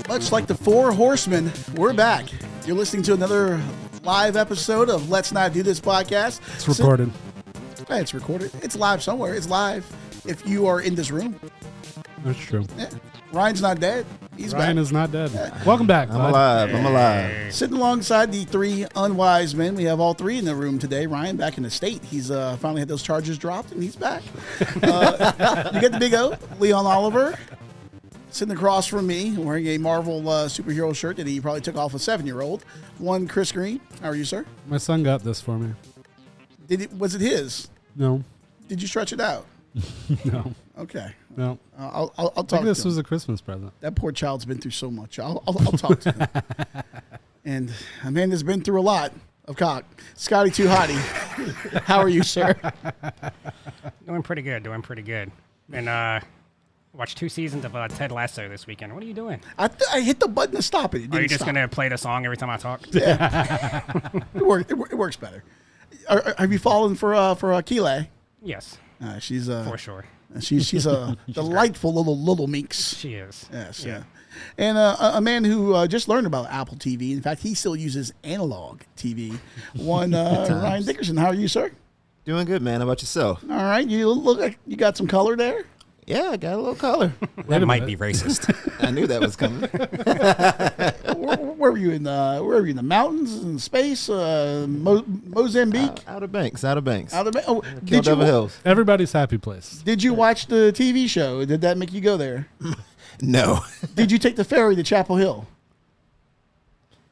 Much like the Four Horsemen, we're back. You're listening to another live episode of Let's Not Do This podcast. It's recorded. It's recorded. It's live somewhere. It's live if you are in this room. That's true. Yeah. Ryan's not dead. He's Ryan back. is not dead. Yeah. Welcome back. I'm alive. Sitting alongside the three unwise men. We have all three in the room today. Ryan back in the state. He's finally had those charges dropped, and he's back. You get the big O, Leon Oliver. Sitting across from me, wearing a Marvel superhero shirt that he probably took off a 7-year-old. One, Chris Green. How are you, sir? My son got this for me. Was it his? No. Did you stretch it out? No. Okay. No. I'll talk I to think this him. was a Christmas present. That poor child's been through so much. I'll talk to him. And Amanda's been through a lot of cock. Scotty Too Hottie. How are you, sir? Doing pretty good. And watched 2 seasons of Ted Lasso this weekend. What are you doing? I hit the button to stop it. It didn't Are you just stop. going to play the song every time I talk? Yeah. It works better. Have you fallen for Keeley? Yes, She's for sure. She's a delightful little minx. She is. Yes, yeah. And a man who just learned about Apple TV. In fact, he still uses analog TV. One Ryan Dickerson. How are you, sir? Doing good, man. How about yourself? All right. You look like you got some color there. Yeah, I got a little color. That might be racist. I knew that was coming. Where were you in the mountains, in space, Mozambique? Outer Banks. Out of Did Hills. Everybody's happy place. Did you watch the TV show? Did that make you go there? No. Did you take the ferry to Chapel Hill?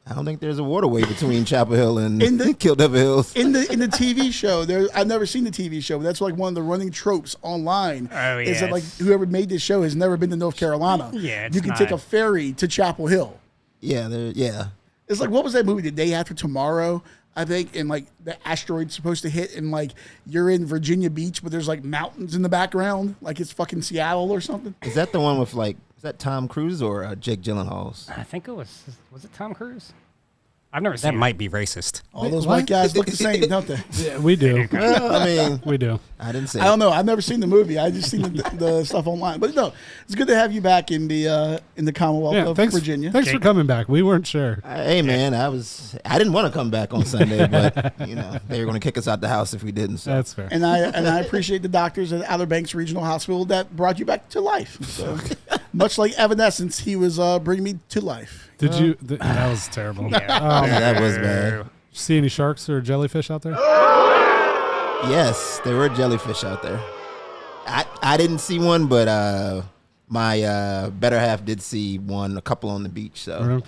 I don't think there's a waterway between Chapel Hill and Kill Devil Hills. In the TV show, I've never seen the TV show, but that's like one of the running tropes online. Oh, Is yeah, that like whoever made this show has never been to North Carolina? Yeah, you can take a ferry to Chapel Hill. Yeah, It's like, what was that movie, The Day After Tomorrow? I think, and like the asteroid's supposed to hit, and like you're in Virginia Beach, but there's like mountains in the background, like it's fucking Seattle or something. Is that the one with is that Tom Cruise or Jake Gyllenhaal's? I think it was it Tom Cruise? I've never seen it. That might be racist. All those white guys look the same, don't they? Yeah, we do. Well, I mean, We do. I didn't say I don't know. I've never seen the movie. I just seen the stuff online. But no, it's good to have you back in the Commonwealth of Virginia. Thanks for coming back. We weren't sure. Hey, man, I didn't want to come back on Sunday, but they were going to kick us out the house if we didn't. So. That's fair. And I appreciate the doctors at Outer Banks Regional Hospital that brought you back to life. So, much like Evanescence, he was bringing me to life. Did you? That was terrible. Yeah. Yeah, that was bad. See any sharks or jellyfish out there? Yes, there were jellyfish out there. I didn't see one, but my better half did see a couple on the beach. So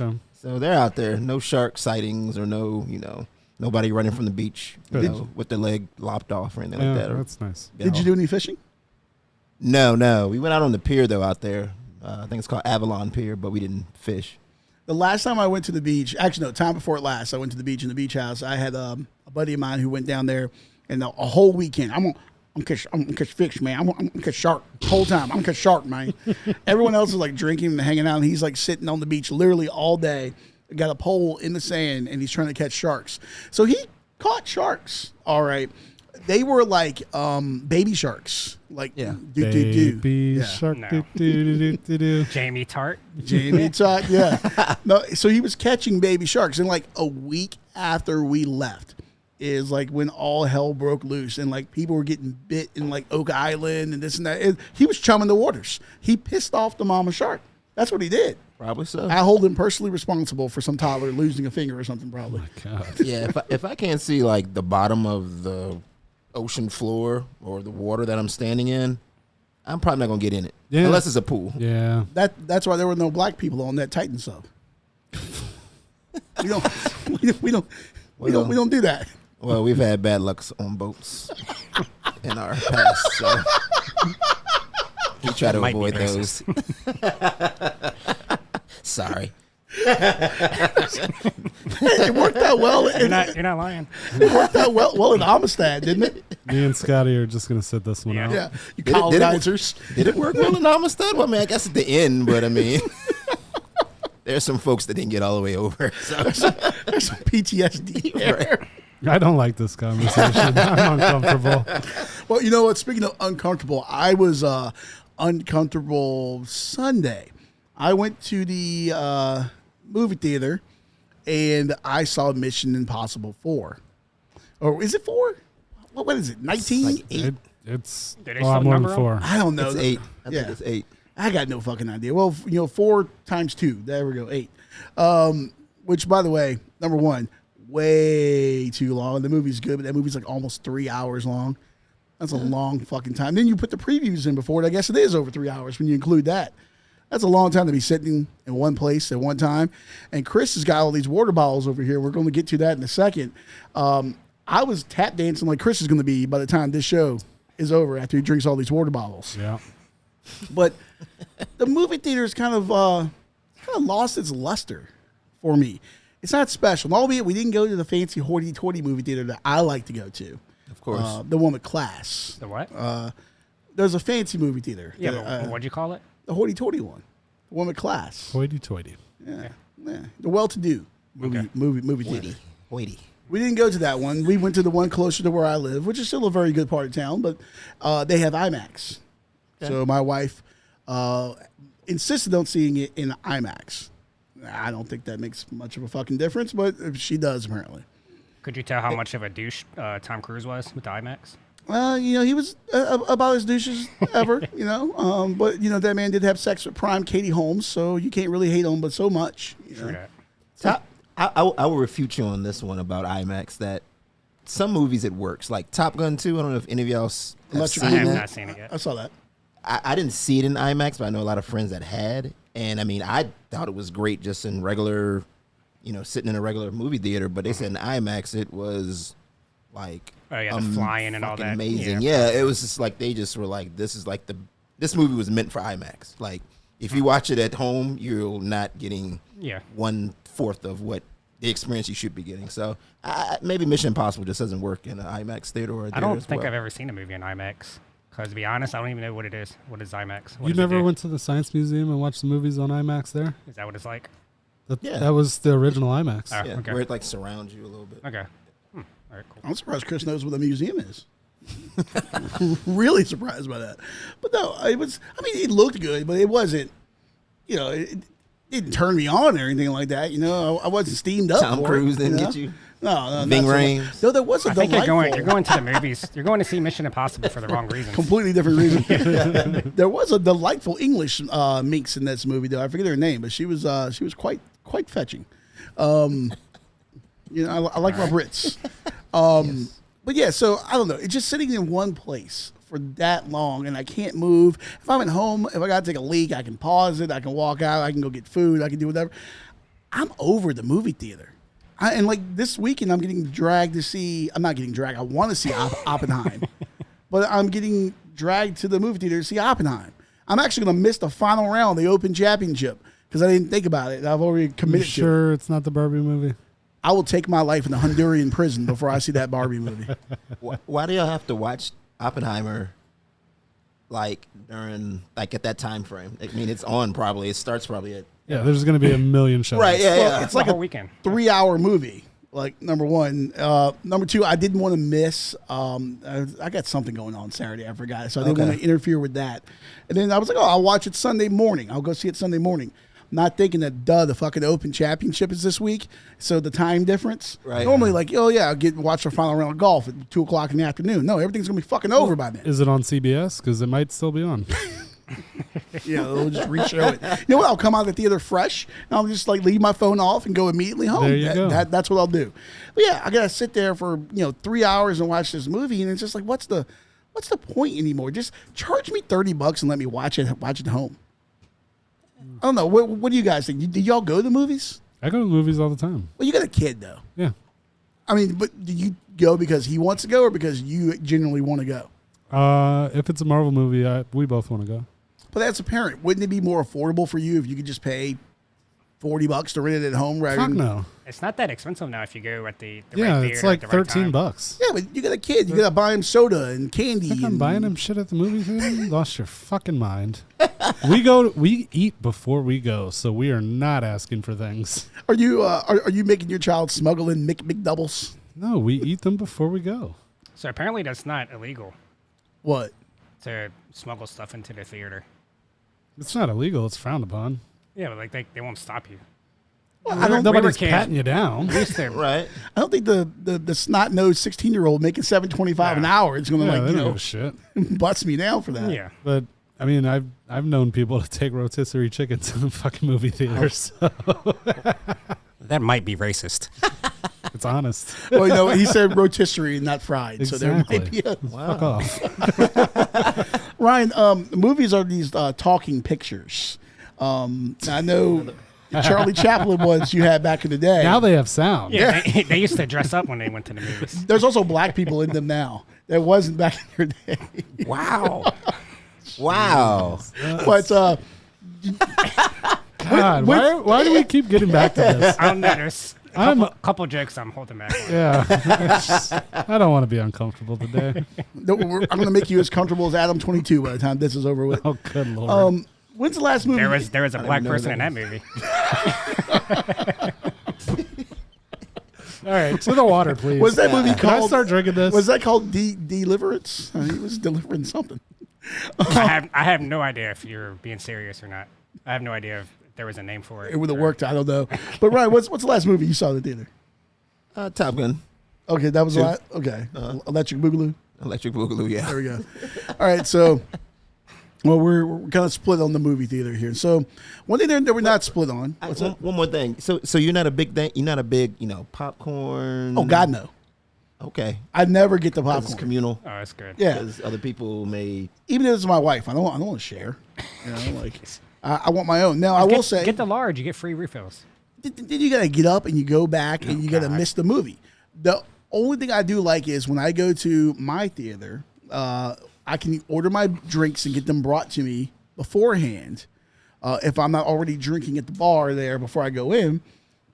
they're out there. No shark sightings or nobody running from the beach with their leg lopped off or anything like that. That's nice. Did you do any fishing? No. We went out on the pier though out there. I think it's called Avalon Pier, but we didn't fish. The last time I went to the beach, actually no, time before it last, I went to the beach in the beach house. I had a buddy of mine who went down there, and a whole weekend, I'm gonna catch fish, man. I'm gonna catch shark the whole time. I'm gonna catch shark, man. Everyone else is like drinking and hanging out, and he's like sitting on the beach literally all day. Got a pole in the sand, and he's trying to catch sharks. So he caught sharks. All right. They were like baby sharks, like Baby shark. No. Do. Jamie Tart. Jamie Tart, yeah. No, so he was catching baby sharks, and like a week after we left is like when all hell broke loose, and like people were getting bit in like Oak Island and this and that. And he was chumming the waters. He pissed off the mama shark. That's what he did. Probably so. I hold him personally responsible for some toddler losing a finger or something. Probably. Oh my God. Yeah, if I can't see like the bottom of the ocean floor or the water that I'm standing in, I'm probably not gonna get in it unless it's a pool. Yeah. That's why there were no black people on that Titan sub. We don't do that. Well, we've had bad luck on boats in our past, so we try to avoid those. Sorry. It worked out well. You're not lying. It worked out well in Amistad, didn't it? Me and Scotty are just gonna sit this one out. Yeah, you Did colonizers. Did it work well in Amistad? Well, I mean, I guess at the end, but I mean, there's some folks that didn't get all the way over. So. There's some PTSD there. Right. I don't like this conversation. I'm uncomfortable. Well, you know what? Speaking of uncomfortable, I was uncomfortable Sunday. I went to the movie theater, and I saw Mission Impossible 4. Or is it 4? What is it, 19? Like 8. It's Did a they lot still more than number 'em? 4. I don't know. It's 8. I Yeah. think it's 8. I got no fucking idea. Well, 4 times 2. There we go, 8. Which, by the way, number one, way too long. The movie's good, but that movie's like almost 3 hours long. That's a long fucking time. Then you put the previews in before it. I guess it is over 3 hours when you include that. That's a long time to be sitting in one place at one time. And Chris has got all these water bottles over here. We're going to get to that in a second. I was tap dancing like Chris is going to be by the time this show is over after he drinks all these water bottles. Yeah. But the movie theater's kind of lost its luster for me. It's not special. Albeit we didn't go to the fancy hoity-toity movie theater that I like to go to. Of course. The one with class. The what? There's a fancy movie theater. Yeah, but what'd you call it? The hoity-toity one. The one with class. Hoity-toity. Yeah. The well-to-do movie theater. Hoity. We didn't go to that one. We went to the one closer to where I live, which is still a very good part of town, but they have IMAX. Okay. So my wife insisted on seeing it in IMAX. I don't think that makes much of a fucking difference, but she does apparently. Could you tell how much of a douche Tom Cruise was with the IMAX? He was about as douche as ever, but, that man did have sex with prime Katie Holmes, so you can't really hate on him but so much. True that. I will refute you on this one about IMAX that some movies it works. Like Top Gun 2, I don't know if any of y'all have seen I have that. not seen it yet. I saw that. I didn't see it in IMAX, but I know a lot of friends that had. And, I thought it was great just in regular, sitting in a regular movie theater. But they said in IMAX it was like the flying and all that. Amazing. Yeah, it was just like they just were like, this movie was meant for IMAX. Like, if you watch it at home, you're not getting 1/4 of what the experience you should be getting. So maybe Mission Impossible just doesn't work in an IMAX theater or a theater. I don't think I've ever seen a movie in IMAX. Because to be honest, I don't even know what it is. What is IMAX? You never went to the Science Museum and watched the movies on IMAX there? Is that what it's like? That was the original IMAX. Okay. Where it like surrounds you a little bit. Okay. All right, cool. I'm surprised Chris knows what a museum is. Really surprised by that. But no, it looked good, but it wasn't, it didn't turn me on or anything like that. I wasn't steamed up. Tom Cruise didn't get you? No. Ving Rhames. No, there was a I think delightful. you're going to the movies. You're going to see Mission Impossible for the wrong reasons. Completely different reason. There was a delightful English minx in this movie, though. I forget her name, but she was quite fetching. I like my Brits. Yes. But yeah, so I don't know. It's just sitting in one place for that long, and I can't move. If I'm at home, if I got to take a leak, I can pause it. I can walk out. I can go get food. I can do whatever. I'm over the movie theater. And like this weekend, I'm getting dragged to see. I'm not getting dragged. I want to see Oppenheim, but I'm getting dragged to the movie theater to see Oppenheim. I'm actually going to miss the final round of the Open Championship because I didn't think about it. I've already committed. Sure, it's not the Barbie movie. I will take my life in a Honduran prison before I see that Barbie movie. Why do y'all have to watch Oppenheimer like at that time frame? It's on probably. It starts probably at. Yeah, there's going to be a million shows. Right, yeah. It's like a weekend. 3-hour movie. Like, number one. Number two, I didn't want to miss. I got something going on Saturday. I forgot. So I didn't want to interfere with that. And then I was like, I'll watch it Sunday morning. I'll go see it Sunday morning. Not thinking that, the fucking Open Championship is this week. So the time difference. Right. Normally, I'll watch the final round of golf at 2 o'clock in the afternoon. No, everything's going to be fucking over by then. Is it on CBS? Because it might still be on. They'll just re-show it. You know what? I'll come out of the theater fresh, and I'll just leave my phone off and go immediately home. There you go. That's what I'll do. But yeah, I gotta sit there for 3 hours and watch this movie, and it's just like, what's the point anymore? Just charge me $30 and let me watch it at home. I don't know. What do you guys think? Do y'all go to the movies? I go to the movies all the time. Well, you got a kid though. Yeah. But do you go because he wants to go, or because you genuinely want to go? If it's a Marvel movie, we both want to go. But as a parent, wouldn't it be more affordable for you if you could just pay $40 to rent it at home? Fuck no. It's not that expensive now if you go at the yeah, right theater it's like at the right time. $13. Yeah, but you got a kid. You got to buy him soda and candy. Think I'm buying him shit at the movie theater? You lost your fucking mind. We eat before we go, so we are not asking for things. Are you making your child smuggle in McDoubles? No, we eat them before we go. So apparently that's not illegal. What? to smuggle stuff into the theater. It's not illegal. It's frowned upon. Yeah, but like they won't stop you. Well, Nobody's kids. patting you down. We used to, Right. I don't think the snot-nosed 16-year-old making $7.25 an hour is going to Yeah, they like don't give a shit. bust me down for that. yeah. But I mean, I've known people to take rotisserie chicken to the fucking movie theaters. So That might be racist. it's honest. Well, you know, he said rotisserie, not fried. Exactly. So there might be a Fuck off. Ryan. Movies are these talking pictures. I know Charlie Chaplin ones you had back in the day. Now they have sound. Yeah, they used to dress up when they went to the movies. There's also black people in them now. There wasn't back in your day. Wow. Wow. But God, why do we keep getting back to this? I don't know. There's a couple jokes I'm holding back on. Yeah. I don't want to be uncomfortable today. I'm going to make you as comfortable as Adam 22 by the time this is over with. Oh, good Lord. When's the last movie? There was a black person in that movie. All right, to the water, please. Was that movie Can I called? start drinking this? Was that called Deliverance? He was delivering something. I have no idea if you're being serious or not. I have no idea if there was a name for it. It would have worked. I don't know. But Ryan, what's the last movie you saw in the theater? Top Gun. Okay, that was Two. a lot. Okay, Electric Boogaloo. Electric Boogaloo, yeah. There we go. All right, so well, we're kind of split on the movie theater here. So one thing that we're not split on. What's that? One more thing. So you're not a big thing. You're not a big, popcorn. Oh God, no. Okay. I never get the 'Cause popcorn. it's communal. Oh, that's good. Yeah, Because other people may. even if it's my wife, I don't want to share. You know, like I want my own. Now I will say, Get the large. You get free refills. then you gotta get up and you go back and you gotta God. miss the movie. The only thing I do like is when I go to my theater, I can order my drinks and get them brought to me beforehand. If I'm not already drinking at the bar there before I go in,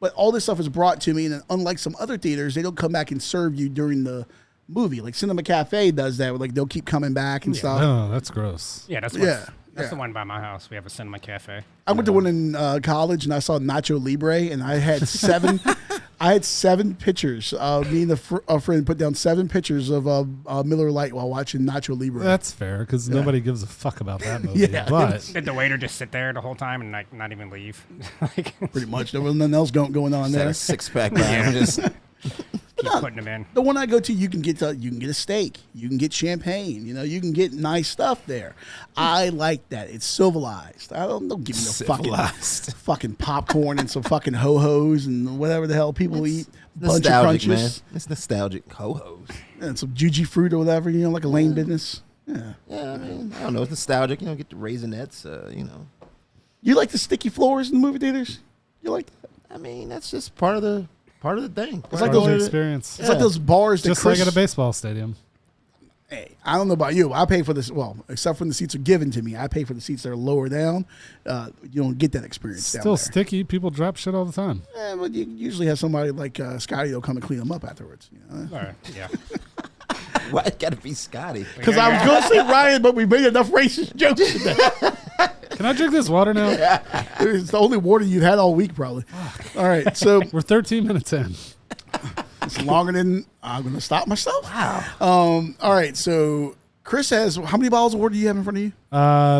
but all this stuff is brought to me, and then unlike some other theaters, they don't come back and serve you during the movie. Like Cinema Cafe does that, where like they'll keep coming back and stuff. Oh, that's gross. Yeah, that's Yeah, That's yeah. the one by my house. We have a cinema cafe. I went to one in college and I saw Nacho Libre and I had seven. I had 7 pictures. Me and a friend put down 7 pictures of Miller Lite while watching Nacho Libre. That's fair because nobody gives a fuck about that movie. Yeah. But Did the waiter just sit there the whole time and like not even leave? Like Pretty much. There was nothing else going on Had there. a 6-pack bag. Just keep putting them in. The one I go to, you can get a steak, you can get champagne, you can get nice stuff there. I like that. It's civilized. I don't give me no fucking popcorn and some fucking ho hos and whatever the hell people eat. Bunch of nostalgic, man. crunches It's nostalgic. Ho-hos. and some juji fruit or whatever. Like a lane business. Yeah. Yeah, I mean, I don't know. It's nostalgic. Get the Raisinets, You like the sticky floors in the movie theaters? You like that? I mean, that's just part of the thing. It's like part of the those- experience. It's like those bars that Just Chris, like at a baseball stadium. Hey, I don't know about you. I pay for this. Well, except when the seats are given to me, I pay for the seats that are lower down. You don't get that experience down Still there. sticky. People drop shit all the time. Yeah, but you usually have somebody like Scotty that'll come and clean them up afterwards. All right. Yeah. Why it gotta be Scotty? Because I was going to say Ryan, but we made enough racist jokes today. Can I drink this water now? It's the only water you've had all week, probably. All right, so We're 13 minutes in. it's longer than I'm going to stop myself. Wow. All right, so Chris has how many bottles of water do you have in front of you?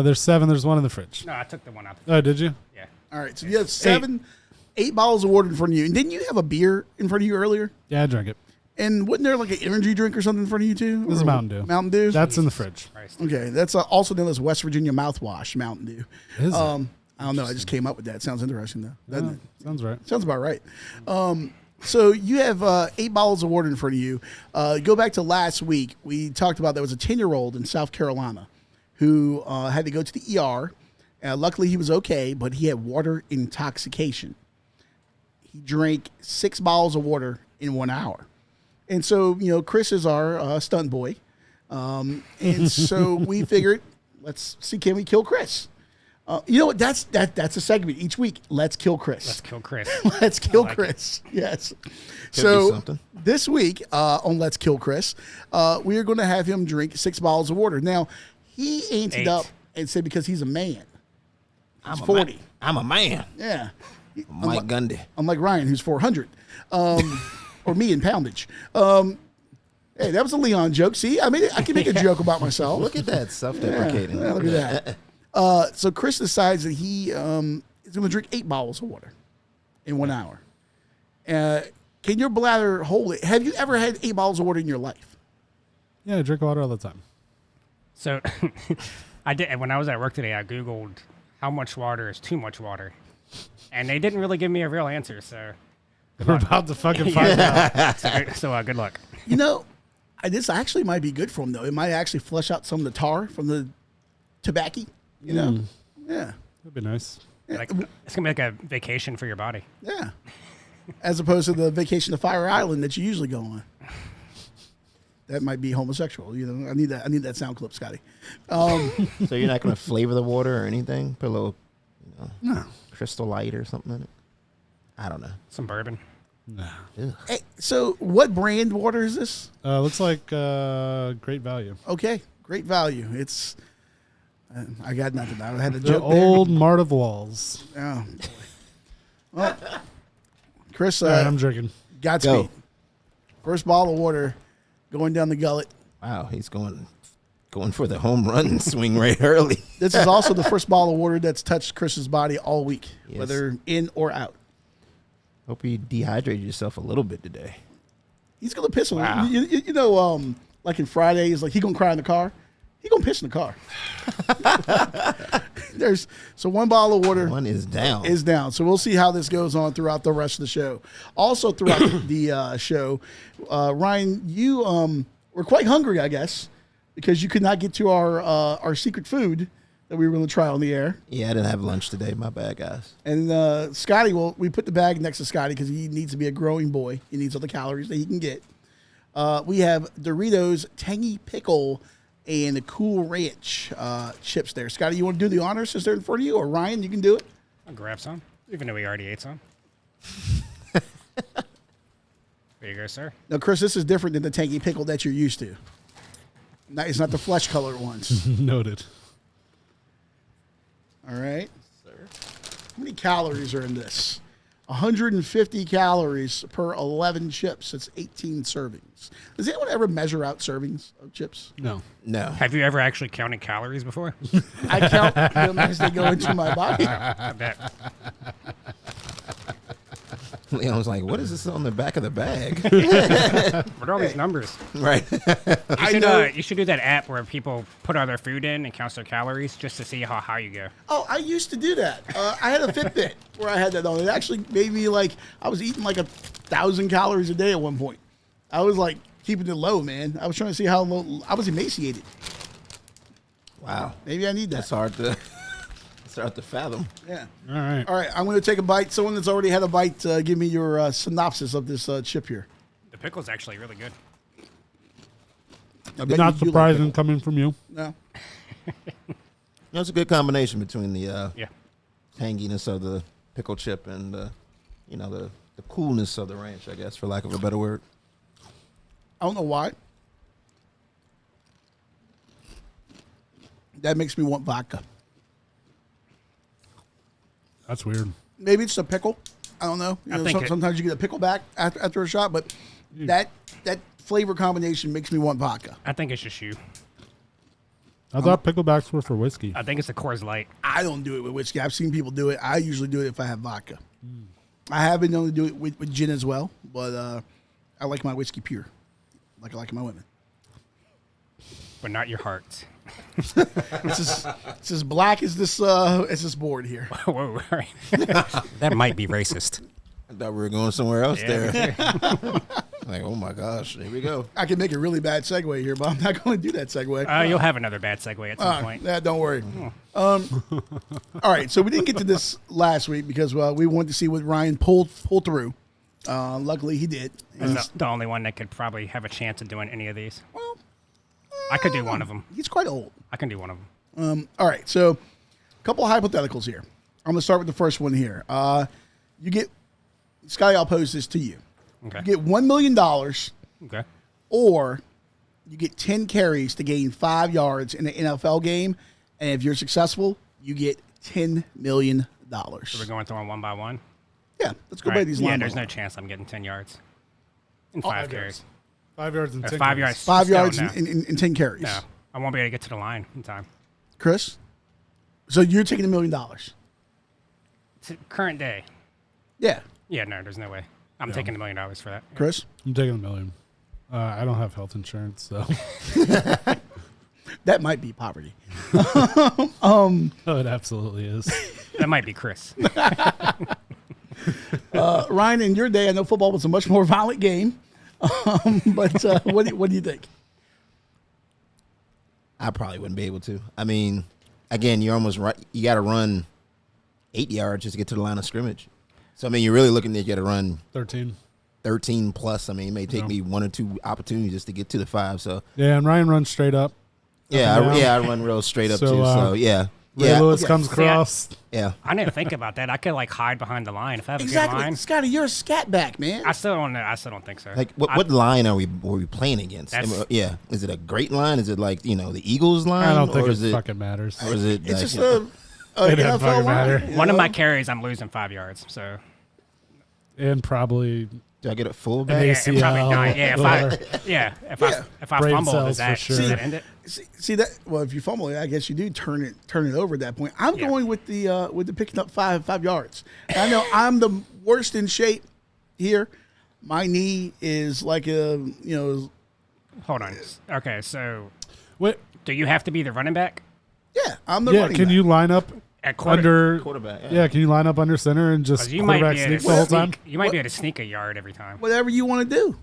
There's 7. There's one in the fridge. No, I took the one out. Oh, did you? Yeah. All right, so you have 8 bottles of water in front of you. And didn't you have a beer in front of you earlier? Yeah, I drank it. And wasn't there like an energy drink or something in front of you too? This is Or Mountain Dew. Mountain Dew? That's in the fridge. Christ. Okay, that's also known as West Virginia mouthwash, Mountain Dew. Is it? I don't know. I just came up with that. Sounds interesting though, doesn't Oh, it? sounds right. Sounds about right. So you have 8 bottles of water in front of you. Go back to last week. We talked about there was a 10-year-old in South Carolina who had to go to the ER. Luckily, he was okay, but he had water intoxication. He drank 6 bottles of water in 1 hour. And so, Chris is our stunt boy. And so we figured, let's see, can we kill Chris? You know what? That's a segment each week. Let's kill Chris. Let's kill Chris. Let's kill like Chris. Yes. be So something. this week on Let's Kill Chris, we are going to have him drink 6 bottles of water. Now, he answered 8. up and said because he's a man. I'm He's a 40. Man. I'm a man. Yeah. Mike Gundy. Unlike Ryan, who's 400. Or me in poundage. Hey, that was a Leon joke. See, I can make a joke about myself. Look at that, self-deprecating. Yeah, look at that. So Chris decides that he is going to drink 8 bottles of water in 1 hour. Can your bladder hold it? Have you ever had 8 bottles of water in your life? Yeah, I drink water all the time. So I did. When I was at work today, I Googled how much water is too much water. And they didn't really give me a real answer, so... We're about to fucking find out. So good luck. You know, this actually might be good for him, though. It might actually flush out some of the tar from the tobacco, you know? Yeah. That'd be nice. Like, it's going to be like a vacation for your body. Yeah. As opposed to the vacation to Fire Island that you usually go on. That might be homosexual. You know, I need that sound clip, Scotty. So you're not going to flavor the water or anything? Put a little, No. Crystal Light or something in it? I don't know. Some bourbon. Nah. Hey, so what brand water is this? Looks like Great Value. Okay, Great Value. It's I got nothing. I had a The joke old Mart of Walls. there. Oh, boy. Well, Chris, All right, I'm drinking. Godspeed. First bottle of water going down the gullet. Wow, he's going for the home run swing right early. This is also the first bottle of water that's touched Chris's body all week, Yes. whether in or out. Hope you dehydrated yourself a little bit today. He's gonna piss on Wow. you know, like in Fridays, like he gonna cry in the car. He gonna piss in the car. So 1 bottle of water One is down. is down. So we'll see how this goes on throughout the rest of the show. Also throughout the show, Ryan, you were quite hungry, I guess, because you could not get to our secret food that we were going to try on the air. Yeah, I didn't have lunch today. My bad, guys. And Scotty, we put the bag next to Scotty because he needs to be a growing boy. He needs all the calories that he can get. We have Doritos Tangy Pickle and the Cool Ranch chips there. Scotty, you want to do the honors since they're in front of you? Or Ryan, you can do it? I'll grab some, even though we already ate some. There you go, sir. Now, Chris, this is different than the Tangy Pickle that you're used to. It's not the flesh-colored ones. Noted. All right. Sir. How many calories are in this? 150 calories per 11 chips. It's 18 servings. Does anyone ever measure out servings of chips? No. No. Have you ever actually counted calories before? I count them as they go into my body. I bet. Leon's like, what is this on the back of the bag? What are all these numbers? Right. You should do that app where people put all their food in and counts their calories just to see how high you go. Oh, I used to do that. I had a Fitbit where I had that on. It actually made me I was eating 1,000 calories a day at one point. I was keeping it low, man. I was trying to see how low. I was emaciated. Wow. Maybe I need that. That's hard to fathom. Yeah. All right. All right, I'm going to take a bite. Someone that's already had a bite, give me your synopsis of this chip here. The pickle's actually really good. I bet Not you do like surprising pickle. coming from you. No. It's a good combination between the Yeah. tanginess of the pickle chip and the coolness of the ranch, I guess, for lack of a better word. I don't know why. That makes me want vodka. That's weird. Maybe it's the pickle. I don't know. Sometimes you get a pickle back after a shot, but that flavor combination makes me want vodka. I think it's just you. I thought picklebacks were for whiskey. I think it's the Coors Light. I don't do it with whiskey. I've seen people do it. I usually do it if I have vodka. I have been known to do it with gin as well, but I like my whiskey pure, like I like my women. But not your heart. It's as black as this board here. Whoa, all right. That might be racist. I thought we were going somewhere else Yeah. there. Like, oh my gosh, here we go. I can make a really bad segue here, but I'm not going to do that segue. You'll have another bad segue at some point. Yeah, don't worry. All right, so we didn't get to this last week because we wanted to see what Ryan pulled through. Luckily, he did. He's the only one that could probably have a chance of doing any of these. Well, I could do one of them. he's quite old. I can do one of them. All right, so a couple of hypotheticals here. I'm going to start with the first one here. You get, Scotty, I'll pose this to you. Okay. You get $1 million, Okay. or you get 10 carries to gain 5 yards in an NFL game, and if you're successful, you get $10 million. So we're going through them one by one? Yeah, let's go All by right. these Yeah, lines. there's no chance I'm getting 10 yards in 5 there carries. is. 5 yards and 10 5 carries. yards. 5 No, yards no. and 10 carries. No, I won't be able to get to the line in time. Chris? So you're taking $1 million? Current day. Yeah. Yeah, no, there's no way. I'm taking $1 million for that. Chris? I'm taking $1 million. I don't have health insurance, so. That might be poverty. Oh, it absolutely is. That might be Chris. Ryan, in your day, I know football was a much more violent game. But what do you think? I probably wouldn't be able to. I mean, again, you're almost right. You got to run 8 yards just to get to the line of scrimmage. So, I mean, you're really looking at you got to run 13 plus. I mean, it may take me 1 or 2 opportunities just to get to the 5. So, Yeah, and Ryan runs straight up. I run real straight up So, too. So, yeah. Ray Lewis comes across. Yeah. I didn't think about that. I could like hide behind the line if I have a Exactly. good line. Scotty, you're a scat back, man. I still don't know. I still don't think so. Like, what line were we playing against? That's- Yeah. Is it a great line? Is it like, the Eagles line? I don't think or it is it fucking matters. Or is it It's like, just It doesn't NFL fucking line. matter. you One of know? my carries, I'm losing 5 yards. So And probably do I get a full An back? yeah, and probably ACL not. Yeah, if I Brain fumble, cells does that, for sure. does that end it? See that? Well, if you fumble it, I guess you do turn it over at that point. I'm Yeah. going with the picking up five yards. I know I'm the worst in shape here. My knee is like Hold on. Okay, so Wait, do you have to be the running back yeah, I'm the yeah, running can back. you line up at under Quarterback, yeah. Yeah, can you line up under center and just 'Cause you might quarterback be sneak able the whole to time? sneak. You might be able to sneak a yard every time. Whatever you want to do.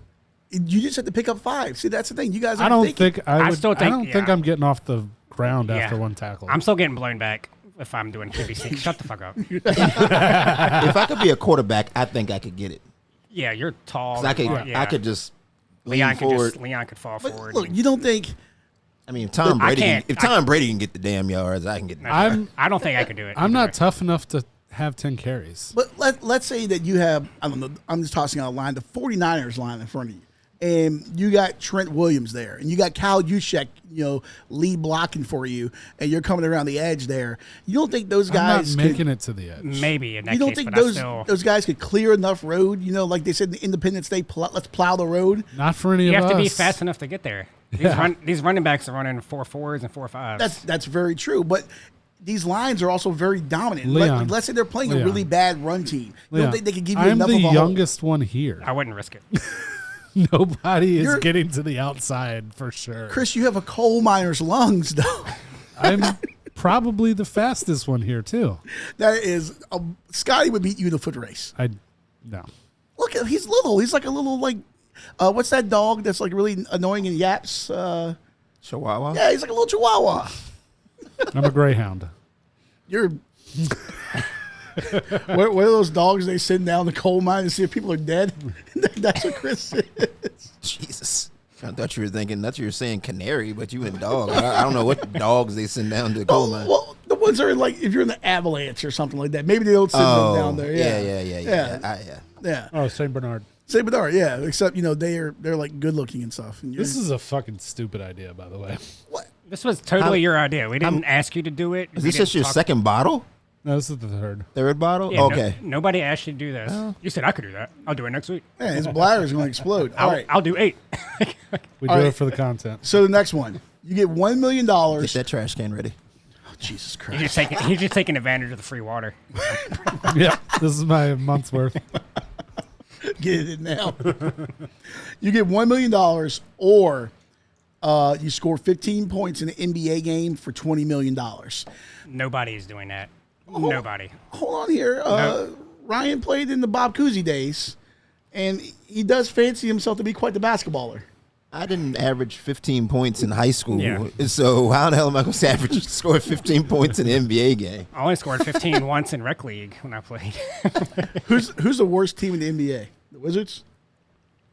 You just have to pick up 5. See, that's the thing. You guys I aren't don't thinking. think I would. still think- I don't think yeah. I'm getting off the ground Yeah. after one tackle. I'm still getting blown back if I'm doing QB sneak. Shut the fuck up. If I could be a quarterback, I think I could get it. Yeah, you're tall. 'Cause I could, yeah. I could just lean Leon forward. could fall But forward. look, you don't think I mean, if Tom I Brady, can't- if Tom Brady can get the damn yards, I can get. I don't think I could do it. I'm either not way. tough enough to have 10 carries. But let's say that you have, I don't know, I'm just tossing out a line, the 49ers line in front of you. And you got Trent Williams there. And you got Kyle Juszczyk, lead blocking for you. And you're coming around the edge there. You don't think those guys I'm not making it to the edge. Maybe in that you don't case, think but I those still. those guys could clear enough road? Like they said in the Independence Day, let's plow the road. Not for any You of have us. to be fast enough to get there. These running backs are running 4.4s and 4.5s. That's very true. But these lines are also very dominant. Leon. Let's say they're playing a Leon. really bad run team. You Yeah. don't think they could give you I'm enough the of a youngest one here. I wouldn't risk it. Nobody is You're- getting to the outside for sure. Chris, you have a coal miner's lungs, though. I'm probably the fastest one here too. That is, Scotty would beat you in a foot race. No. Look, he's little. He's like a little what's that dog that's like really annoying and yaps? Chihuahua. Yeah, he's like a little chihuahua. I'm a greyhound. You're. what are those dogs they send down the coal mine to see if people are dead? That's what Chris is. Jesus. I thought you were saying canary, but you went dog. I don't know what dogs they send down to the coal mine. Well, the ones that are like if you're in the avalanche or something like that. Maybe they don't send them down there. Yeah. Oh, St. Bernard. St. Bernard, yeah. Except they're like good looking and stuff. And This is a fucking stupid idea, by the way. what? This was totally your idea. We didn't ask you to do it. Is We this just didn't your talk- second bottle? No, this is the third. Third bottle? Yeah, Okay. Nobody asked you to do this. You said I could do that. I'll do it next week. Yeah, his bladder's going to explode. All right. I'll do 8. We All do right. it for the content. So the next one, you get $1 million. Get that trash can ready. Oh, Jesus He's Christ. just taking advantage of the free water. Yeah, this is my month's worth. Get it now. You get $1 million or you score 15 points in an NBA game for $20 million. Nobody is doing that. Nobody. Hold on here. No. Ryan played in the Bob Cousy days, and he does fancy himself to be quite the basketballer. I didn't average 15 points in high school. Yeah. So how the hell am I going to score 15 points in an NBA game? I only scored 15 once in rec league when I played. Who's the worst team in the NBA? The Wizards?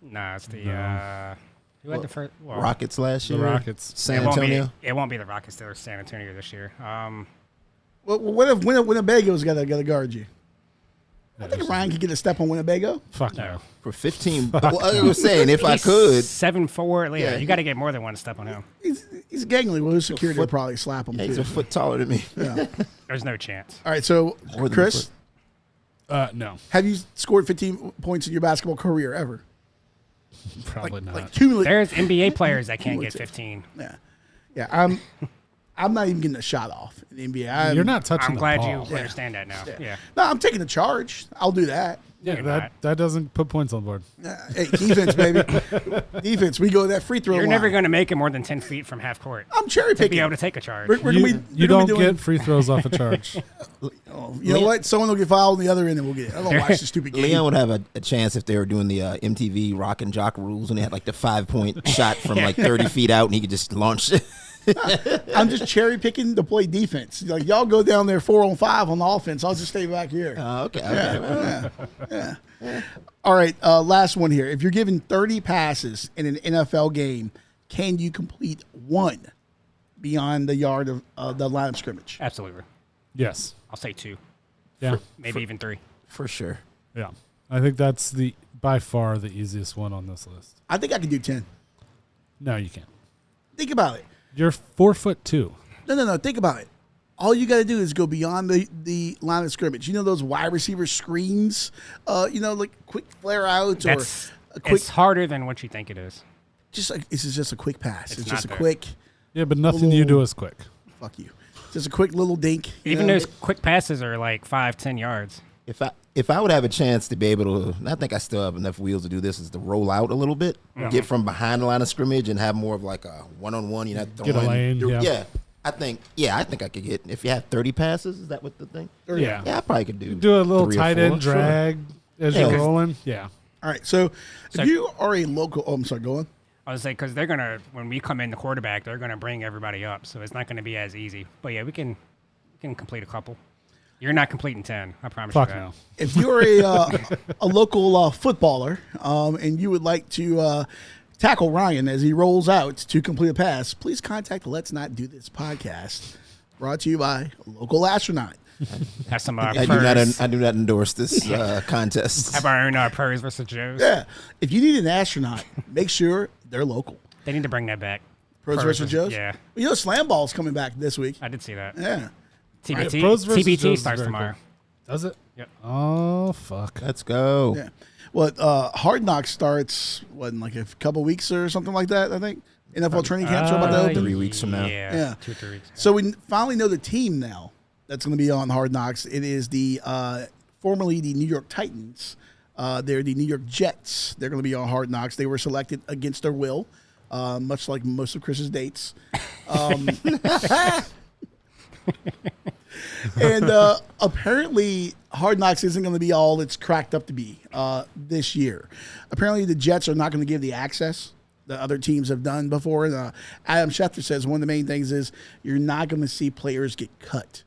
Nah, it's the who had the first Rockets last year? Rockets. San Antonio? It won't be the Rockets. They're San Antonio this year. Well, what if Winnebago's got to guard you? I think Ryan could get a step on Winnebago. Fuck No. no. For 15. Well, I was saying, if I could. 7'4". Yeah, Yeah. you got to get more than one step on him. He's gangly. Well, his security will foot- probably slap him, Yeah, he's too. a foot taller than me. There's no chance. All right, so, More than a Chris, foot. No. have you scored 15 points in your basketball career ever? Probably not. Like There's NBA players that can't get 15. Yeah. I'm not even getting a shot off in the NBA. You're not touching I'm the glad ball. you understand that now. Yeah. No, I'm taking the charge. I'll do that. Yeah, that doesn't put points on the board. Hey, defense, baby. Defense. We go to that free throw You're line. never going to make it more than 10 feet from half court. I'm cherry To be picking. able to take a charge. You don't get free throws off a charge. You know what? Someone will get fouled on the other end, and we'll get it. I'm gonna watch the stupid game. Leon would have a chance if they were doing the MTV Rock and Jock rules, and they had like the 5-point shot from like 30 feet out, and he could just launch it. I'm just cherry picking to play defense. Like y'all go down there 4-on-5 on the offense. I'll just stay back here. Okay. Yeah. All right. Last one here. If you're given 30 passes in an NFL game, can you complete one beyond the yard of the line of scrimmage? Absolutely. Yes. I'll say 2. Yeah. Maybe even 3. For sure. Yeah. I think that's by far the easiest one on this list. I think I can do 10. No, you can't. Think about it. You're 4'2". No. Think about it. All you got to do is go beyond the line of scrimmage. You know those wide receiver screens? Like quick flare outs or a quick. It's harder than what you think it is. Just like this is just a quick pass. It's just a there. quick. Yeah, but nothing you do is quick. Fuck you. Just a quick little dink. Even those quick passes are like 5-10 yards. If I would have a chance to be able to, and I think I still have enough wheels to do this, is to roll out a little bit, get from behind the line of scrimmage, and have more of like a one-on-one. Get a lane. Yeah. I think I could get. If you have 30 passes, is that what the thing? Yeah. Yeah, I probably could do. Do a little 3 or tight 4. end drag as Yeah. you're rolling. Yeah. All right. So if you are a local, I'm sorry, go on. I was like, because they're gonna when we come in the quarterback, they're gonna bring everybody up, so it's not gonna be as easy. But yeah, we can complete a couple. You're not completing 10. I promise Fuck you that. no. If you're a local footballer and you would like to tackle Ryan as he rolls out to complete a pass, please contact the Let's Not Do This podcast, brought to you by a local astronaut. Have some I purrs. do not endorse this contest. Have our own purrs versus Joes. Yeah. If you need an astronaut, make sure they're local. They need to bring that back. Pros versus Joes? Yeah. You know, Slam Ball's coming back this week. I did see that. Yeah. TBT, Pros versus Joes TBT is starts very tomorrow. Cool. Does it? Yep. Oh, fuck. Let's go. Yeah. Well, Hardknocks starts, in like a couple weeks or something like that, I think. NFL training camps are about to open. 3 weeks from now. Yeah. 2 or 3 weeks. So we finally know the team now that's going to be on Hardknocks. It is the formerly the New York Titans. They're the New York Jets. They're going to be on Hardknocks. They were selected against their will, much like most of Chris's dates. And apparently, Hardknocks isn't going to be all it's cracked up to be this year. Apparently, the Jets are not going to give the access that other teams have done before. Adam Schefter says one of the main things is you're not going to see players get cut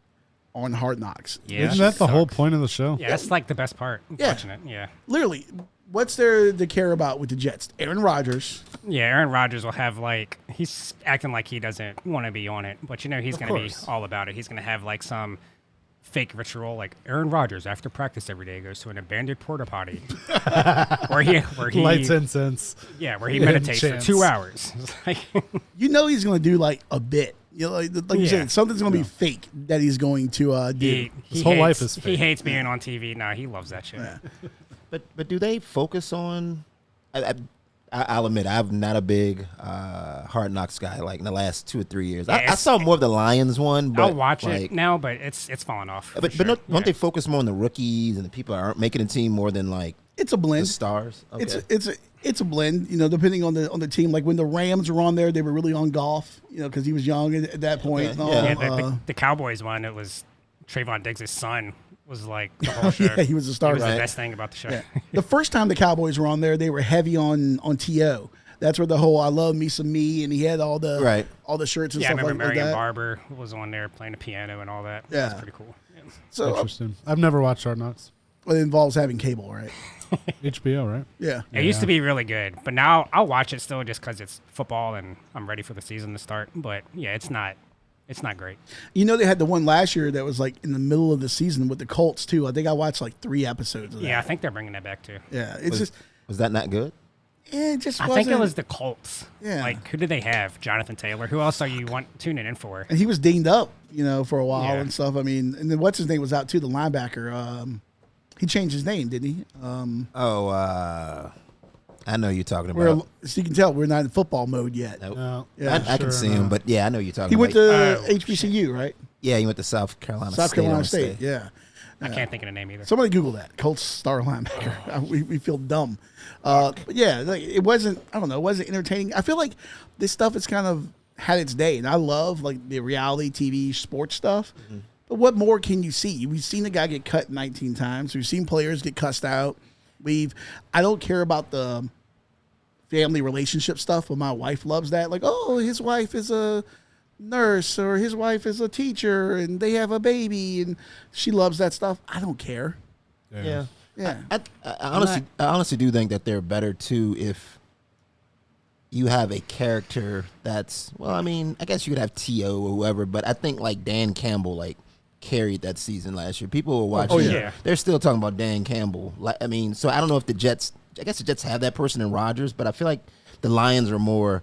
on Hardknocks. Yeah, Isn't that the whole point of the show? Yeah, that's like the best part. Yeah. Watching it. Yeah. Literally, what's there to care about with the Jets? Aaron Rodgers. Yeah, Aaron Rodgers will have he's acting like he doesn't want to be on it, but he's going to be all about it. He's going to have like some fake ritual, like Aaron Rodgers after practice every day goes to an abandoned porta potty, where he Lights incense. Yeah, where he meditates for 2 hours. You know he's going to do like a bit. You know, like you said, something's going to be fake that he's going to do. His whole life is He fake. hates being on TV. No, he loves that shit. Yeah. But do they focus on? I'll admit I'm not a big Hard Knocks guy. Like in the last 2 or 3 years, I saw more of the Lions one. But I'll watch it now, but it's falling off. But don't they focus more on the rookies and the people that aren't making a team more than like it's a blend. The stars? Okay. It's a blend. You know, depending on the team. Like when the Rams were on there, they were really on golf. You know, because he was young at that point. The Cowboys one, it was Trayvon Diggs' son. Was like the whole show. Yeah, he was a star. It was the best thing about the show. Yeah. The first time the Cowboys were on there, they were heavy on T.O. That's where the whole "I love me some me" and he had all the shirts and stuff like that. Yeah, I remember Marion Barber was on there playing the piano and all that. Yeah, that's pretty cool. Yeah. So interesting. I've never watched Hard Knocks. Well, it involves having cable, right? HBO, right? Yeah. It used to be really good, but now I'll watch it still just because it's football and I'm ready for the season to start. But yeah, it's not great. You know, they had the one last year that was like in the middle of the season with the Colts too. I think I watched like 3 episodes of that. Yeah, I think they're bringing that back too. Yeah, was that not good? Yeah, it just I wasn't. think it was the Colts. Yeah. Like, who did they have? Jonathan Taylor. Who else are you tuning in for? And he was dinged up, for a while and stuff. I mean, and then what's his name was out too, the linebacker. He changed his name, didn't he? I I know you're talking about. So you can tell we're not in football mode yet. Nope. No, Yeah, I can see him, but yeah, I know you're talking he about. went to HBCU, right? Yeah, he went to South Carolina State. Yeah. I can't think of the name either. Somebody Google that. Colts star linebacker. We feel dumb. But yeah, like, it wasn't, I don't know, it wasn't entertaining. I feel like this stuff has kind of had its day, and I love like the reality TV sports stuff. Mm-hmm. But what more can you see? We've seen the guy get cut 19 times. We've seen players get cussed out. I don't care about the family relationship stuff, but my wife loves that. Like, oh, his wife is a nurse or his wife is a teacher and they have a baby and she loves that stuff. I don't care. Yeah. I honestly do think that they're better too if you have a character that's, well, I mean, I guess you could have T.O. or whoever, but I think like Dan Campbell like carried that season last year. People were watching. Oh, yeah. They're still talking about Dan Campbell. Like, I mean, so I don't know if the Jets have that person in Rodgers, but I feel like the Lions are more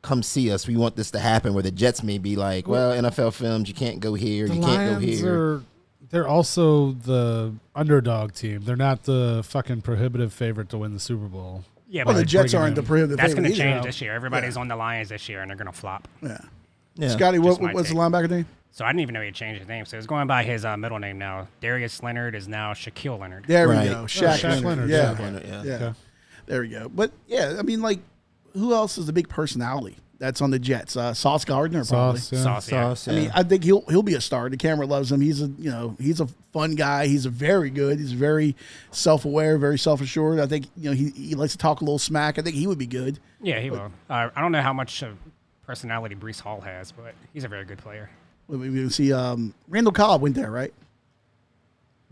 come see us. We want this to happen, where the Jets may be like, well, NFL films, you can't go here, you can't go here. They're also the underdog team. They're not the fucking prohibitive favorite to win the Super Bowl. Yeah, but the Jets aren't the prohibitive favorite. That's going to either. change this year. Everybody's on the Lions this year, and they're going to flop. Yeah. Scotty, what's the linebacker name? So I didn't even know he had changed his name. So he's going by his middle name now. Darius Leonard is now Shaquille Leonard. There we go. Shaq Leonard. Yeah. Okay. There we go. But, yeah, I mean, like, who else is a big personality that's on the Jets? Sauce Gardner, probably. Sauce, yeah. I mean, I think he'll be a star. The camera loves him. He's a fun guy. He's very good. He's very self-aware, very self-assured. I think he likes to talk a little smack. I think he would be good. Yeah, he will. I don't know how much personality Breece Hall has, but he's a very good player. We see Randall Cobb went there, right?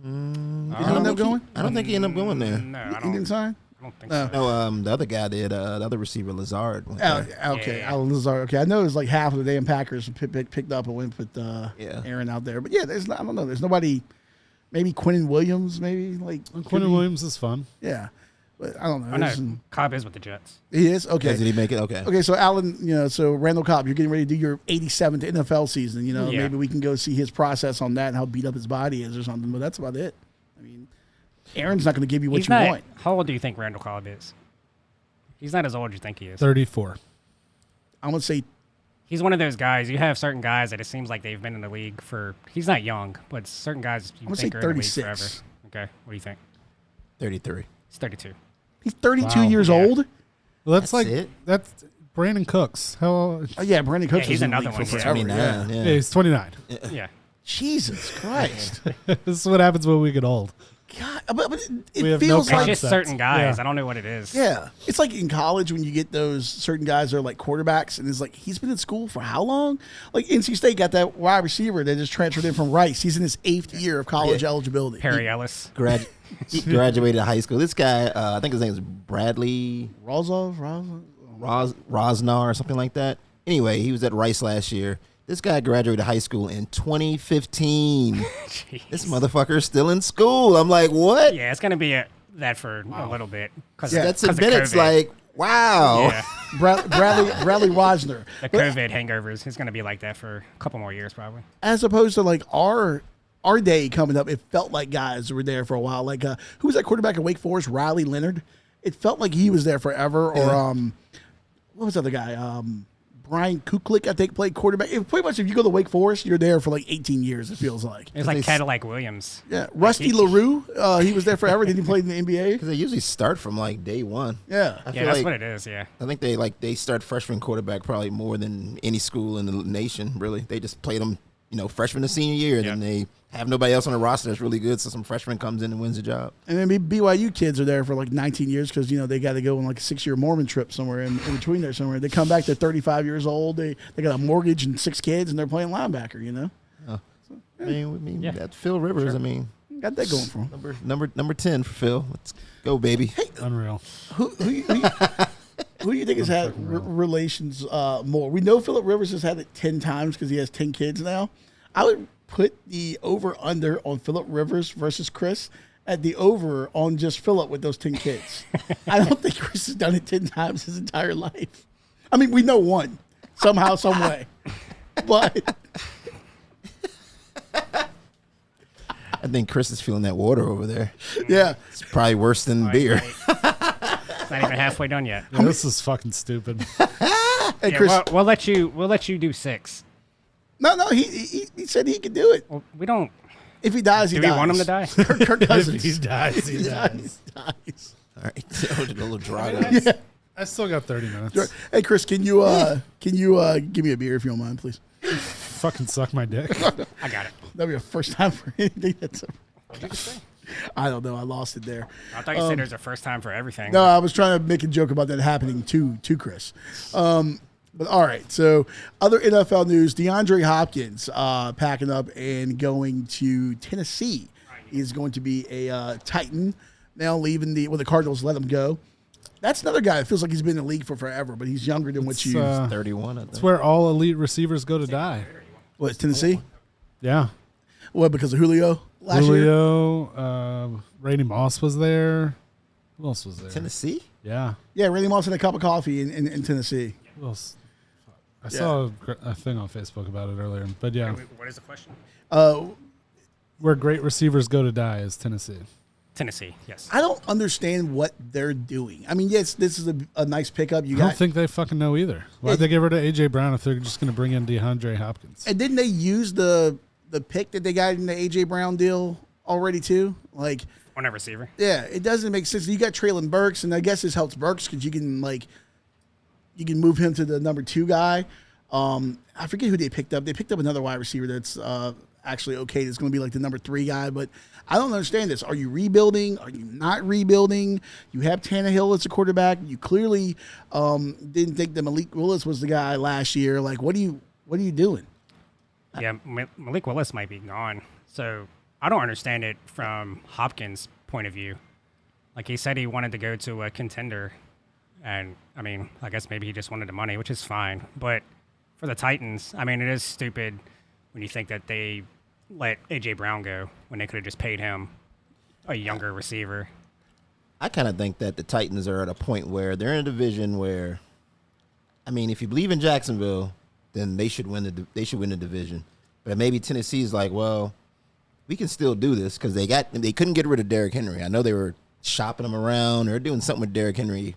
Did he end up going? I don't think he ended up going there. No, He didn't sign? I don't think so. No, the other guy did. The other receiver, Lazard. Okay, Yeah. Lazard. Okay, I know it was like half of the damn Packers picked up and went with Aaron out there. But yeah, I don't know. There's nobody. Maybe Quinnen Williams. Maybe like Quinnen Williams is fun. Yeah, but I don't know. I know. Cobb is with the Jets. He is? Okay. Did he make it? Okay. Okay, so Alan, so Randall Cobb, you're getting ready to do your 87th NFL season. Maybe we can go see his process on that and how beat up his body is or something. But that's about it. I mean, Aaron's not going to give you what you want. How old do you think Randall Cobb is? He's not as old as you think he is. 34. I'm going to say he's one of those guys. You have certain guys that it seems like they've been in the league for. He's not young, but certain guys you think are in the league forever. Okay, what do you think? 33. He's 32. He's 32 years old. Well, that's Brandon Cooks. How old? Oh, yeah, Brandon Cooks is another one. For forever. Yeah, he's 29. Yeah. Jesus Christ. This is what happens when we get old. God, but it We have feels no like It's just certain guys. Yeah. I don't know what it is. yeah, it's like in college when you get those certain guys that are like quarterbacks, and it's like he's been in school for how long? Like NC State got that wide receiver that just transferred in from Rice. He's in his 8th year of college eligibility. Perry Ellis. He graduated high school. This guy, I think his name is Bradley Rosnar or something like that. Anyway, he was at Rice last year. This guy graduated high school in 2015. This motherfucker is still in school. I'm like, what? Yeah, it's going to be that for a little bit. That's a bit. It's like, wow. Yeah. Bradley Rosnar. The COVID hangovers is going to be like that for a couple more years probably. As opposed to like our day coming up, it felt like guys were there for a while. Like who was that quarterback at Wake Forest? Riley Leonard. It felt like he was there forever. Or what was the other guy? Brian Kuklik, I think, played quarterback. Pretty much, if you go to Wake Forest, you're there for like 18 years. It feels like it's like Cadillac Williams. Yeah, Rusty LaRue. He was there forever. Did he play in the NBA? Because they usually start from like day one. Yeah, that's what it is. Yeah, I think they start freshman quarterback probably more than any school in the nation. Really, they just play them, freshman to senior year, and then they have nobody else on the roster that's really good, so some freshman comes in and wins the job. And then BYU kids are there for like 19 years because, they got to go on like a 6-year Mormon trip somewhere in between there somewhere. They come back, they're 35 years old, they got a mortgage and 6 kids, and they're playing linebacker, Oh. So, I mean, that's Phil Rivers. Sure. I mean, got that going for him. Number 10 for Phil. Let's go, baby. Hey, Unreal. Who do you think has had relations more? We know Phillip Rivers has had it 10 times because he has 10 kids now. I would put the over-under on Phillip Rivers versus Chris at the over on just Phillip with those 10 kids. I don't think Chris has done it 10 times his entire life. I mean, we know one somehow, some way. But I think Chris is feeling that water over there. Yeah. It's probably worse than beer. Right. Not even halfway done yet. Yeah, this is fucking stupid. Hey, Chris. We'll let you do 6. No. He said he could do it. Well, we don't. If he dies, he dies. Do we want him to die? Kirk Cousins. If he dies, he dies. All right, that was a little dry. Yeah. I still got 30 minutes. Hey, Chris, can you give me a beer if you don't mind, please? Fucking suck my dick. I got it. That'll be a first time for anything. I don't know. I lost it there. I thought you said there's a first time for everything. No, I was trying to make a joke about that happening to Chris. But all right. So other NFL news: DeAndre Hopkins packing up and going to Tennessee. He's going to be a Titan now, leaving the Cardinals let him go. That's another guy that feels like he's been in the league for forever, but he's younger than what you. 31. I think. It's where all elite receivers go to die. What, Tennessee? Yeah. What, because of Julio last year? Julio, Randy Moss was there. Who else was there? Tennessee? Yeah. Yeah, Randy Moss and a cup of coffee in Tennessee. Who else? I saw a thing on Facebook about it earlier. But yeah. What is the question? Where great receivers go to die is Tennessee. Tennessee, yes. I don't understand what they're doing. I mean, yes, this is a nice pickup. I don't think they fucking know either. Why'd they get rid of A.J. Brown if they're just going to bring in DeAndre Hopkins? And didn't they use the pick that they got in the A.J. Brown deal already too? Like, on a receiver. Yeah, it doesn't make sense. You got Traylon Burks, and I guess this helps Burks because you can move him to the number 2 guy. I forget who they picked up. They picked up another wide receiver that's actually okay. That's going to be like the number 3 guy, but I don't understand this. Are you rebuilding? Are you not rebuilding? You have Tannehill as a quarterback. You clearly didn't think that Malik Willis was the guy last year. Like, what are you doing? Yeah, Malik Willis might be gone. So I don't understand it from Hopkins' point of view. Like, he said he wanted to go to a contender, and I mean, I guess maybe he just wanted the money, which is fine. But for the Titans, I mean, it is stupid when you think that they let A.J. Brown go when they could have just paid him a younger receiver. I kind of think that the Titans are at a point where they're in a division where, I mean, if you believe in Jacksonville, then they should win the division. But maybe Tennessee's like, well, we can still do this because they couldn't get rid of Derrick Henry. I know they were shopping him around or doing something with Derrick Henry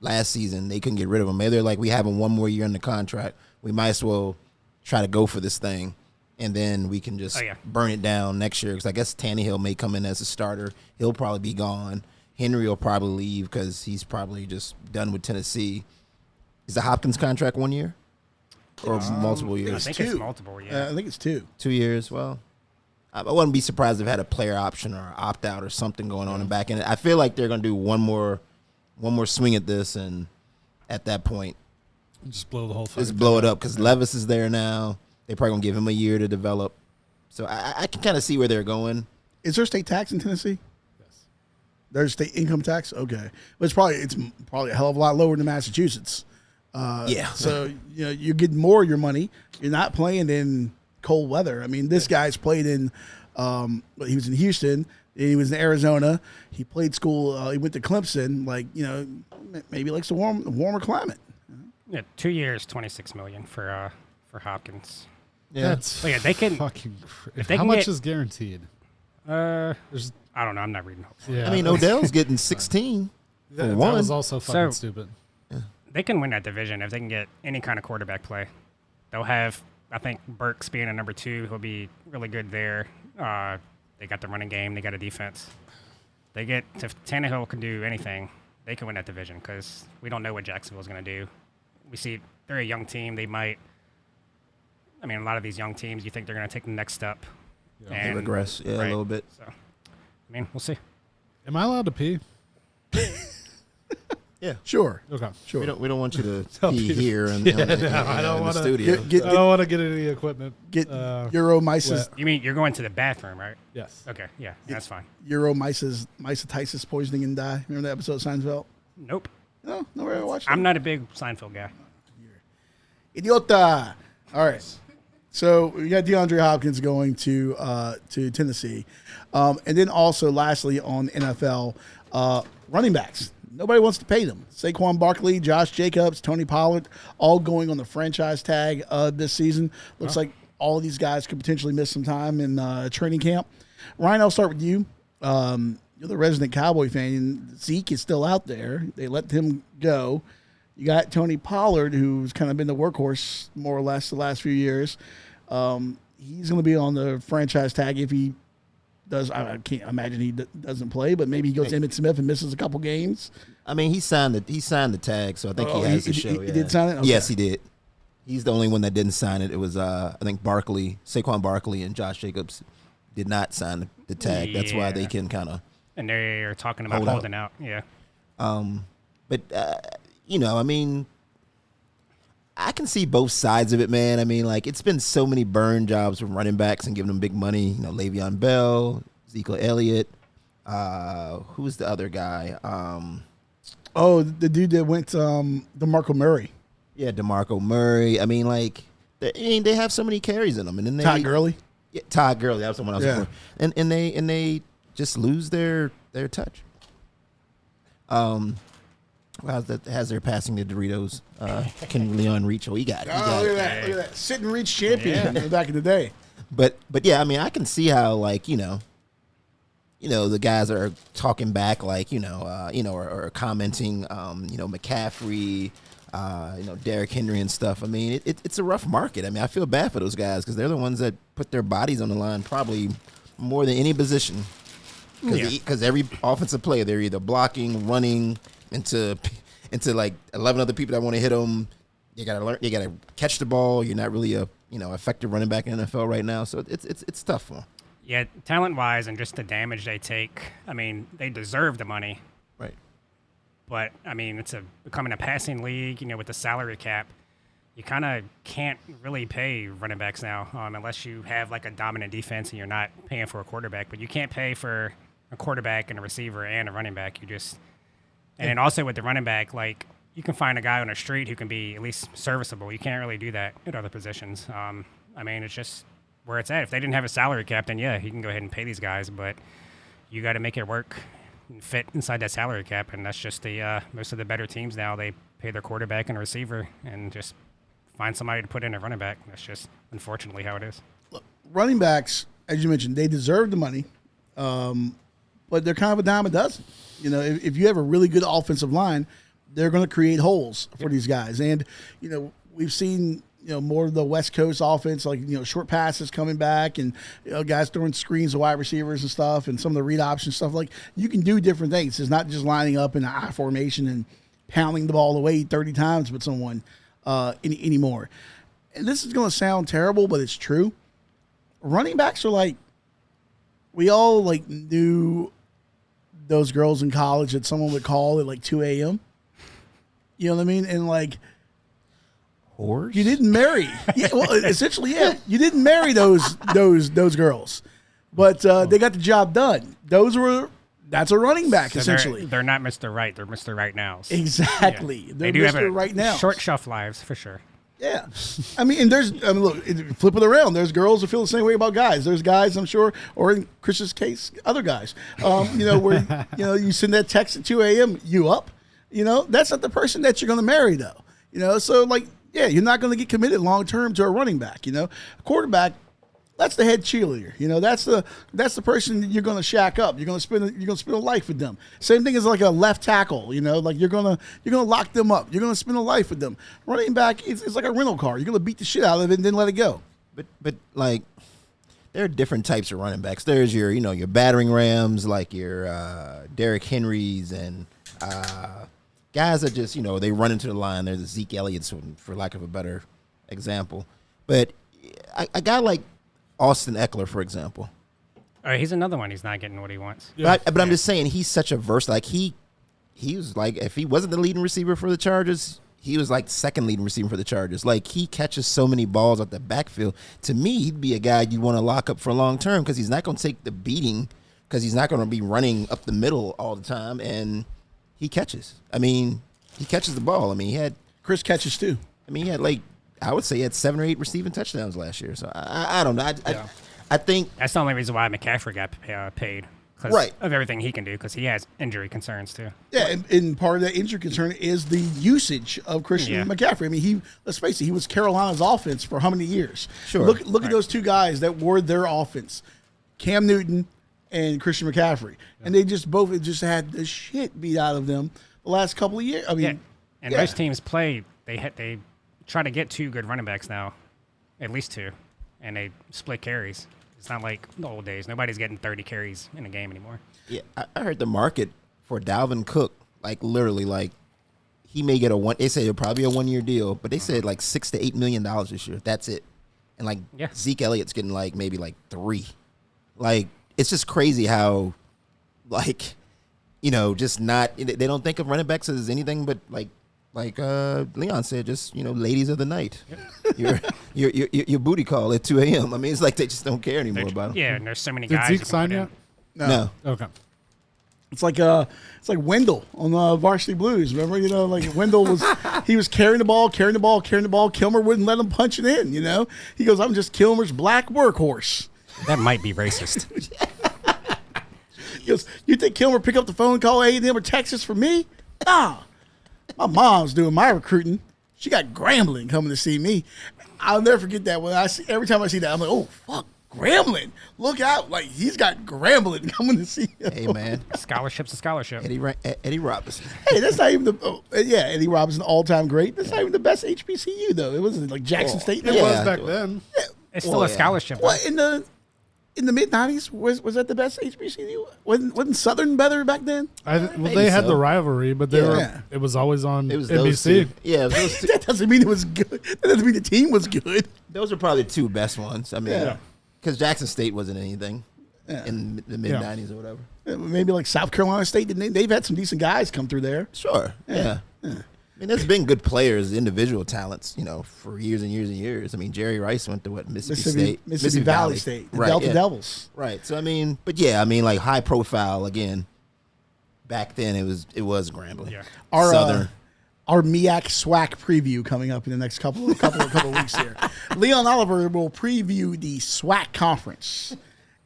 last season. They couldn't get rid of him. Maybe they're like, we have him one more year in the contract. We might as well try to go for this thing. And then we can just burn it down next year. Because I guess Tannehill may come in as a starter. He'll probably be gone. Henry will probably leave because he's probably just done with Tennessee. Is the Hopkins contract 1 year? Or multiple years? I think it's multiple, yeah. I think it's 2. 2 years. Well, I wouldn't be surprised if they had a player option or opt out or something going on in the back end. I feel like they're going to do one more swing at this, and at that point, just blow the whole thing. Just blow it up because Levis is there now. They're probably going to give him a year to develop. So I can kind of see where they're going. Is there state tax in Tennessee? Yes. There's state income tax? Okay. But it's probably a hell of a lot lower than Massachusetts. Yeah. So, you're getting more of your money. You're not playing in cold weather. I mean, this guy's played in, he was in Houston. He was in Arizona. He played school. He went to Clemson. Like, maybe likes a warmer climate. Yeah, 2 years, $26 million for Hopkins. Yeah. That's they can fucking. they how can much get- is guaranteed? There's, I don't know. I'm not reading. Yeah, I mean, Odell's getting 16 for that one. was also fucking So- stupid. They can win that division if they can get any kind of quarterback play. They'll have, I think, Burks being a number 2. He'll be really good there. They got the running game. They got a defense. If Tannehill can do anything, they can win that division because we don't know what Jacksonville's going to do. We see they're a young team. They might. I mean, a lot of these young teams, you think they're going to take the next step. They And regress, a little bit. So, I mean, we'll see. Am I allowed to pee? Yeah. Sure. Okay. Sure. We don't want you to Tell pee Peter. here in I the don't wanna- studio. I don't want to get any equipment. Get wet. Euromyces You mean you're going to the bathroom, right? Yes. Okay, yeah, that's fine. mycetitis poisoning and die. Remember that episode of Seinfeld? Nope. No, never ever watched it. I'm not a big Seinfeld guy. Idiota. All right. So we got DeAndre Hopkins going to Tennessee, and then also lastly on NFL running backs. Nobody wants to pay them. Saquon Barkley, Josh Jacobs, Tony Pollard, all going on the franchise tag this season. Looks like all of these guys could potentially miss some time in training camp. Ryan, I'll start with you. you're the resident Cowboy fan. Zeke is still out there. They let him go. You got Tony Pollard, who's kind of been the workhorse more or less the last few years. He's going to be on the franchise tag if he does. I can't imagine he doesn't play, but maybe he goes to Emmitt Smith and misses a couple games. I mean, he signed the tag, so I think he has to show. He did sign it? Okay. Yes, he did. He's the only one that didn't sign it. It was, I think, Saquon Barkley and Josh Jacobs did not sign the tag. Yeah. That's why they can kind of. And they are talking about holding out. Yeah. But, I mean, I can see both sides of it, man. I mean, like, it's been so many burn jobs from running backs and giving them big money. You know, Le'Veon Bell, Ezekiel Elliott. Who's the other guy? The dude that went DeMarco Murray. Yeah, DeMarco Murray. I mean, like, they have so many carries in them, and then Todd Gurley. Yeah, Todd Gurley. That was someone else. Yeah. And they just lose their touch. As they're passing the Doritos, can Leon reach? Oh, he got it. Look at that. Sit and reach champion back in the day. But yeah, I mean, I can see how, like, the guys are talking back, like, or commenting, McCaffrey, Derrick Henry and stuff. I mean, it's a rough market. I mean, I feel bad for those guys because they're the ones that put their bodies on the line probably more than any position. Because every offensive player, they're either blocking, running into like 11 other people that want to hit them. You gotta catch the ball. You're not really a effective running back in the NFL right now, so it's tough for them. Yeah, talent-wise and just the damage they take, I mean, they deserve the money. Right. But, I mean, it's becoming a passing league, with the salary cap. You kind of can't really pay running backs now unless you have, like, a dominant defense and you're not paying for a quarterback. But you can't pay for a quarterback and a receiver and a running back. And then also with the running back, like, you can find a guy on the street who can be at least serviceable. You can't really do that at other positions. I mean, it's just where it's at. If they didn't have a salary cap, then yeah, you can go ahead and pay these guys, but you got to make it work and fit inside that salary cap, and that's just the most of the better teams now. They pay their quarterback and a receiver and just find somebody to put in a running back. That's just unfortunately how it is. Look, running backs, as you mentioned, they deserve the money, but they're kind of a dime a dozen. If you have a really good offensive line, they're going to create holes for these guys, and we've seen. More of the West Coast offense, like, short passes coming back and, guys throwing screens to wide receivers and stuff and some of the read option stuff. Like, you can do different things. It's not just lining up in an I formation and pounding the ball away 30 times with someone anymore. And this is going to sound terrible, but it's true. Running backs are like, we all, like, knew those girls in college that someone would call at, like, 2 a.m. You know what I mean? And, like, horse? You didn't marry. Yeah, well, essentially, yeah. You didn't marry those girls, but they got the job done. That's a running back, so essentially. They're not Mr. Right. They're Mr. Right Nows. Exactly. Yeah. They're They do Mr. have Right Now. short shelf lives for sure. Yeah. I mean, look, flip it around. There's girls who feel the same way about guys. There's guys, I'm sure, or in Chris's case, other guys, where, you send that text at 2 a.m., you up? That's not the person that you're going to marry, though. So, like, yeah, you're not going to get committed long term to a running back. A quarterback, that's the head cheerleader. That's the person you're going to shack up. You're going to spend a life with them. Same thing as like a left tackle. Like you're going to lock them up. You're going to spend a life with them. Running back, it's like a rental car. You're going to beat the shit out of it and then let it go. But like, there are different types of running backs. There's your battering rams, like your Derrick Henrys and. Guys that just, they run into the line. There's the Zeke Elliott's, for lack of a better example. But a guy like Austin Eckler, for example. He's another one. He's not getting what he wants. Yeah. But I'm just saying, he's such a versatile. Like, he was like, if he wasn't the leading receiver for the Chargers, he was like second leading receiver for the Chargers. Like, he catches so many balls at the backfield. To me, he'd be a guy you'd want to lock up for long term because he's not going to take the beating because he's not going to be running up the middle all the time. And he catches. I mean, he catches the ball. I mean, Chris catches too. I mean, I would say he had 7 or 8 receiving touchdowns last year. So I don't know. I think that's the only reason why McCaffrey got paid. Right. Of everything he can do because he has injury concerns too. Yeah, and part of that injury concern is the usage of Christian McCaffrey. I mean, let's face it, he was Carolina's offense for how many years? Sure. Look at those two guys that were their offense, Cam Newton and Christian McCaffrey, and they just both just had the shit beat out of them the last couple of years. I mean, most teams play. They try to get 2 good running backs now, at least 2, and they split carries. It's not like the old days. Nobody's getting 30 carries in a game anymore. Yeah, I heard the market for Dalvin Cook, literally, he may get they say it'll probably be a 1-year deal, but they said $6 to $8 million this year. That's it. And Zeke Elliott's getting maybe 3. It's just crazy how, just not, they don't think of running backs as anything but Leon said, just ladies of the night. Yep. Your booty call at 2 a.m. I mean, it's like they just don't care anymore about them. Yeah, and there's so many Did guys. Zeke sign yet? No. Okay. It's like Wendell on Varsity Blues. Remember, Wendell was carrying the ball. Kilmer wouldn't let him punch it in. He goes, "I'm just Kilmer's black workhorse." That might be racist. He goes, "You think Kilmer pick up the phone and call A&M or Texas for me? Nah. My mom's doing my recruiting. She got Grambling coming to see me." I'll never forget that. Every time I see that, I'm like, "Oh fuck, Grambling! Look out! He's got Grambling coming to see him." Hey man, Scholarship's a scholarship. Eddie Robinson. Hey, that's not even Eddie Robinson, all-time great. That's not even the best HBCU though. It wasn't like Jackson State. It was back then. Yeah. It's still a scholarship. What in the mid-90s was that the best HBCU? Wasn't Southern better back then? They had the rivalry, but it was always on NBC. Yeah, those two. That doesn't mean it was good. That doesn't mean the team was good. Those are probably the 2 best ones. I mean, because Jackson State wasn't anything in the mid-90s or whatever. Maybe like South Carolina State. They've had some decent guys come through there. Sure. Yeah. I mean, there's been good players, individual talents, for years and years and years. I mean, Jerry Rice went to Mississippi Valley State, the Delta Devils. Right. So high profile again. Back then, it was Grambling. Yeah. Southern. Our MEAC SWAC preview coming up in the next couple of weeks here. Leon Oliver will preview the SWAC conference.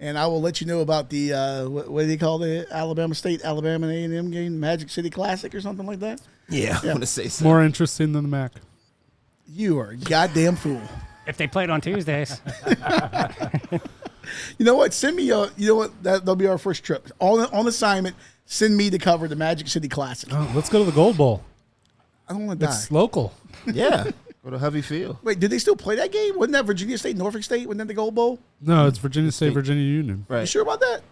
And I will let you know about the, what do they call the Alabama A&M game? Magic City Classic or something like that? Yeah, I'm going to say so. More interesting than the MAC. You are a goddamn fool. If they played on Tuesdays. You know what? Send me that'll be our first trip. On assignment, send me to cover the Magic City Classic. Oh, let's go to the Gold Bowl. I don't want to die. It's local. Yeah. Go to Hovey Field. Wait, did they still play that game? Wasn't that Virginia State, Norfolk State? Wasn't that the Gold Bowl? No, it's Virginia State, Virginia Union. Right. You sure about that?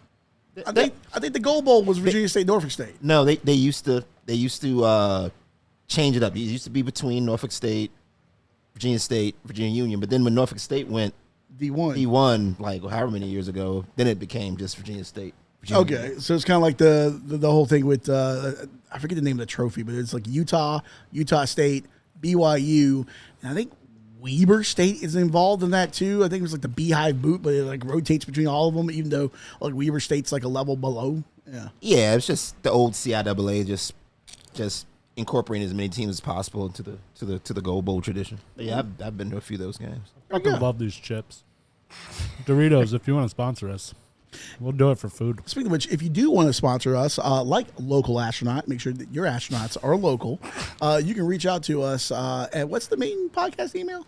I think the Gold Bowl was Virginia State, Norfolk State. No, they used to change it up. It used to be between Norfolk State, Virginia State, Virginia Union. But then when Norfolk State went D1, however many years ago, then it became just Virginia State. Okay, so it's kind of like the whole thing with I forget the name of the trophy, but it's like Utah State, BYU, and I think Weber State is involved in that too. I think it was like the Beehive Boot, but it rotates between all of them, even though Weber State's a level below. Yeah, it's just the old CIAA just incorporating as many teams as possible into the Gold Bowl tradition. But yeah, I've been to a few of those games. I love these chips. Doritos, if you want to sponsor us, we'll do it for food. Speaking of which, if you do want to sponsor us, like Local Astronaut, make sure that your astronauts are local. You can reach out to us at what's the main podcast email?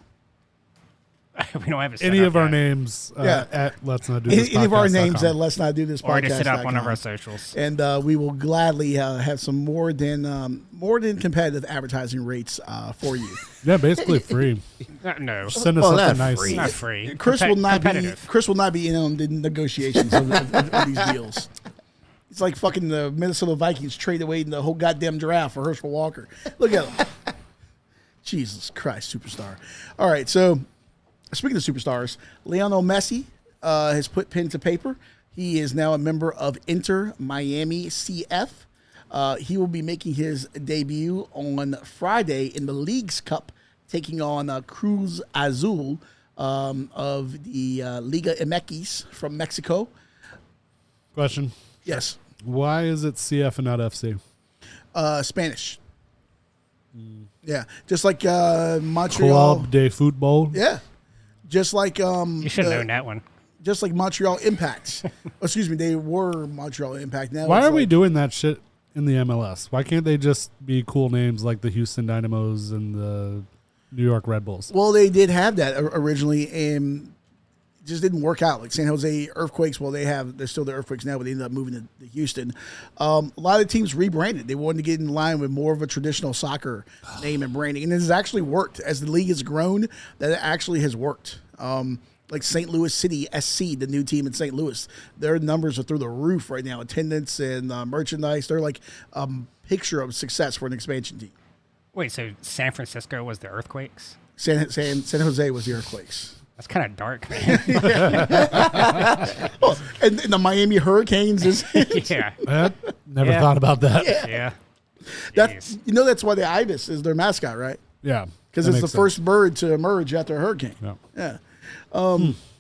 We don't have it set any up of our yet. names at Let's Not Do This Any of our names podcast.com. at Let's Not Do This podcast. Or to set up one of our socials. And we will gladly have some more than competitive advertising rates for you. Yeah, basically free. No. Send us something nice. free. Not free. Chris will not competitive. be in on the negotiations of these deals. It's like fucking the Minnesota Vikings trade away the whole goddamn draft for Herschel Walker. Look at him. Jesus Christ, superstar. All right, so speaking of superstars, Lionel Messi has put pen to paper. He is now a member of Inter Miami CF. He will be making his debut on Friday in the Leagues Cup, taking on Cruz Azul of the Liga MX from Mexico. Question. Yes. Why is it CF and not FC? Spanish. Yeah, just like Montreal. Club de Football. Yeah. Just like You should have known that one. just like Montreal Impact. Excuse me, they were Montreal Impact. Now Why it's are we doing that shit in the MLS? Why can't they just be cool names like the Houston Dynamos and the New York Red Bulls? Well, they did have that originally, and just didn't work out. Like San Jose Earthquakes, well, they're still the Earthquakes now, but they ended up moving to Houston. A lot of teams rebranded. They wanted to get in line with more of a traditional soccer name and branding, and this has actually worked. As the league has grown, that actually has worked. Like St. Louis City SC, the new team in St. Louis, their numbers are through the roof right now. Attendance and merchandise, they're like a picture of success for an expansion team. Wait, so San Francisco was the Earthquakes? San Jose was the Earthquakes. That's kind of dark, man. Well, and the Miami Hurricanes is Yeah. Never thought about that. Yeah. that's that's why the ibis is their mascot, right? Yeah, Because that it's the makes first bird to emerge after a hurricane. Yeah. Yeah.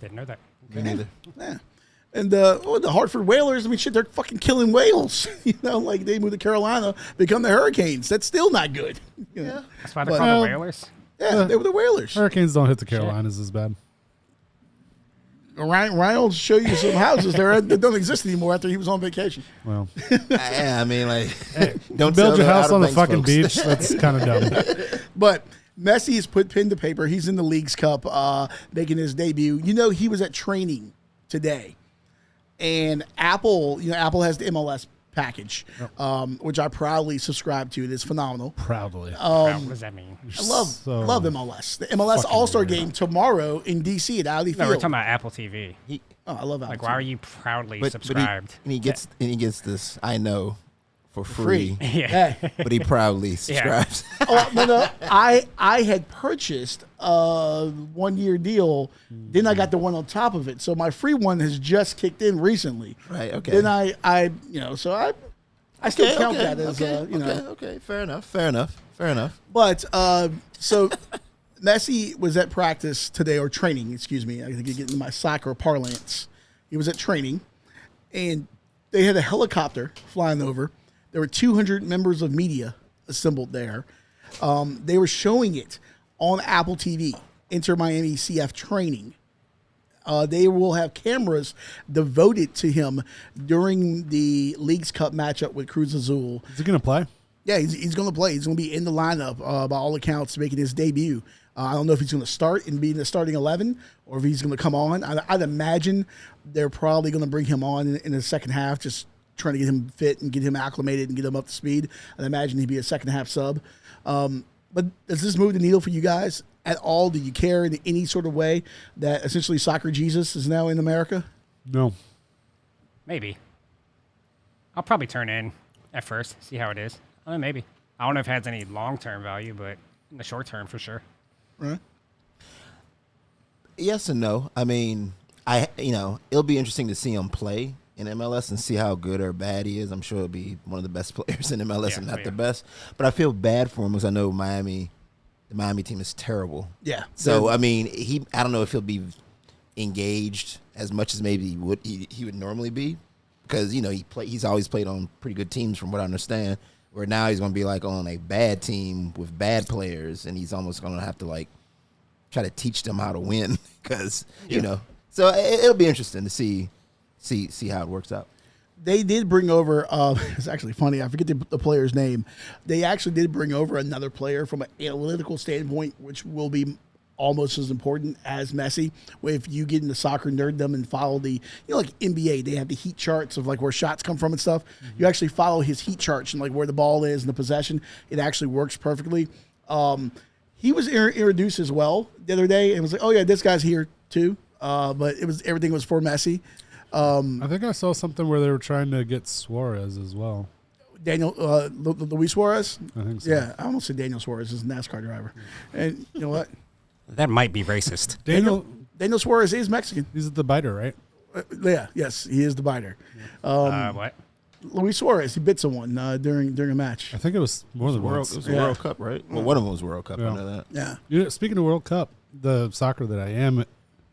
Didn't know that. Me neither. Yeah. And the Hartford Whalers, I mean, shit, they're fucking killing whales. Like they moved to Carolina, become the Hurricanes. That's still not good. Yeah. That's why they're called the Whalers. Yeah, they were the Whalers. Hurricanes don't hit the Carolinas as bad. Ryan will show you some houses there that don't exist anymore after he was on vacation. Well, Yeah, I mean, like, don't build your sell house the on the Outer fucking Banks, folks. beach. That's kind of dumb. But Messi has put pen to paper. He's in the Leagues Cup, making his debut. He was at training today. And Apple has the MLS package, which I proudly subscribe to. It is phenomenal. Proudly. What does that mean? I love MLS. The MLS All-Star game tomorrow in D.C. at Audi No, we're Field. talking about Apple TV. I love Audi Like, why are you proudly But subscribed? he gets this, I know, for free. Yeah. Hey. But he proudly subscribes. No. I had purchased a 1-year deal. Then I got the one on top of it. So my free one has just kicked in recently. Right, okay. Then I so I still count that as Okay, fair enough. But so Messi was at practice today, or training, excuse me. I think I get into my soccer parlance. He was at training, and they had a helicopter flying over. There were 200 members of media assembled there. They were showing it on Apple TV, Inter Miami CF training. They will have cameras devoted to him during the Leagues Cup matchup with Cruz Azul. Is he going to play? Yeah, he's going to play. He's going to be in the lineup by all accounts, making his debut. I don't know if he's going to start and be in the starting 11 or if he's going to come on. I'd imagine they're probably going to bring him on in the second half, just trying to get him fit and get him acclimated and get him up to speed. I'd imagine he'd be a second half sub. But does this move the needle for you guys at all? Do you care in any sort of way that essentially Soccer Jesus is now in America? No. Maybe. I'll probably turn in at first, see how it is. Maybe. I don't know if it has any long-term value, but in the short term, for sure. Right. Yes and no. I mean, it'll be interesting to see him play in MLS and see how good or bad he is. I'm sure he'll be one of the best players in MLS, and not the best. But I feel bad for him because I know the Miami team is terrible. Yeah. So I mean, I don't know if he'll be engaged as much as maybe he would normally be, because he's always played on pretty good teams from what I understand. Where now he's going to be like on a bad team with bad players, and he's almost going to have to like try to teach them how to win because So it'll be interesting to see how it works out. They did bring over. It's actually funny. I forget the player's name. They actually did bring over another player from an analytical standpoint, which will be almost as important as Messi. If you get into soccer nerddom and follow the, like NBA, they have the heat charts of like where shots come from and stuff. Mm-hmm. You actually follow his heat charts and like where the ball is and the possession. It actually works perfectly. He was introduced as well the other day and was like, oh yeah, this guy's here too. But everything was for Messi. I think I saw something where they were trying to get Suarez as well. Luis Suarez? I think so. Yeah, I almost said Daniel Suarez is a NASCAR driver. And you know what? That might be racist. Daniel Suarez is Mexican. He's the biter, right? Yes, he is the biter. What? Luis Suarez, he bit someone during a match. I think it was more than once. It was a World Cup, right? Well, one of them was World Cup. I know that. Yeah. Speaking of World Cup, the soccer that I am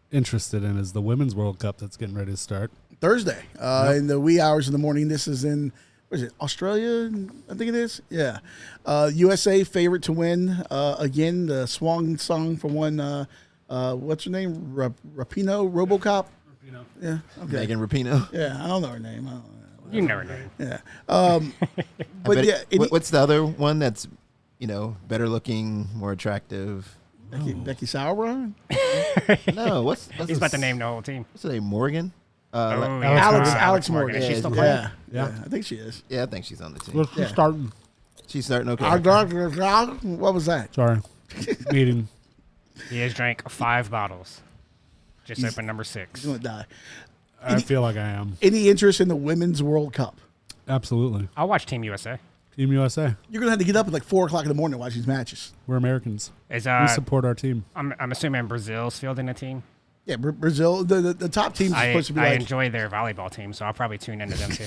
interested in is the Women's World Cup that's getting ready to start. Thursday, in the wee hours of the morning. This is in, what is it, Australia, I think it is? Yeah. USA favorite to win. Again, the swan song for one, what's her name? Rapinoe, RoboCop? Rapinoe. Yeah, okay. Megan Rapinoe. Yeah, I don't know her name. You know her name. Yeah. But yeah. What's the other one that's, better looking, more attractive? Becky Sauerbrunn? No, what's He's about to name the whole team. What's her name? Morgan? Alex Morgan. Is she still playing? Yeah, I think she is. Yeah, I think she's on the team. Well, she's starting. She's starting okay. What was that? Sorry. Meeting. He has drank 5 bottles. Just opened number 6. He's going to die. I feel like I am. Any interest in the Women's World Cup? Absolutely. I'll watch Team USA. Team USA. You're going to have to get up at like 4 o'clock in the morning to watch these matches. We're Americans. We support our team. I'm assuming Brazil's fielding a team. Yeah, Brazil, the top team is supposed to be I like... enjoy their volleyball team, so I'll probably tune into them too.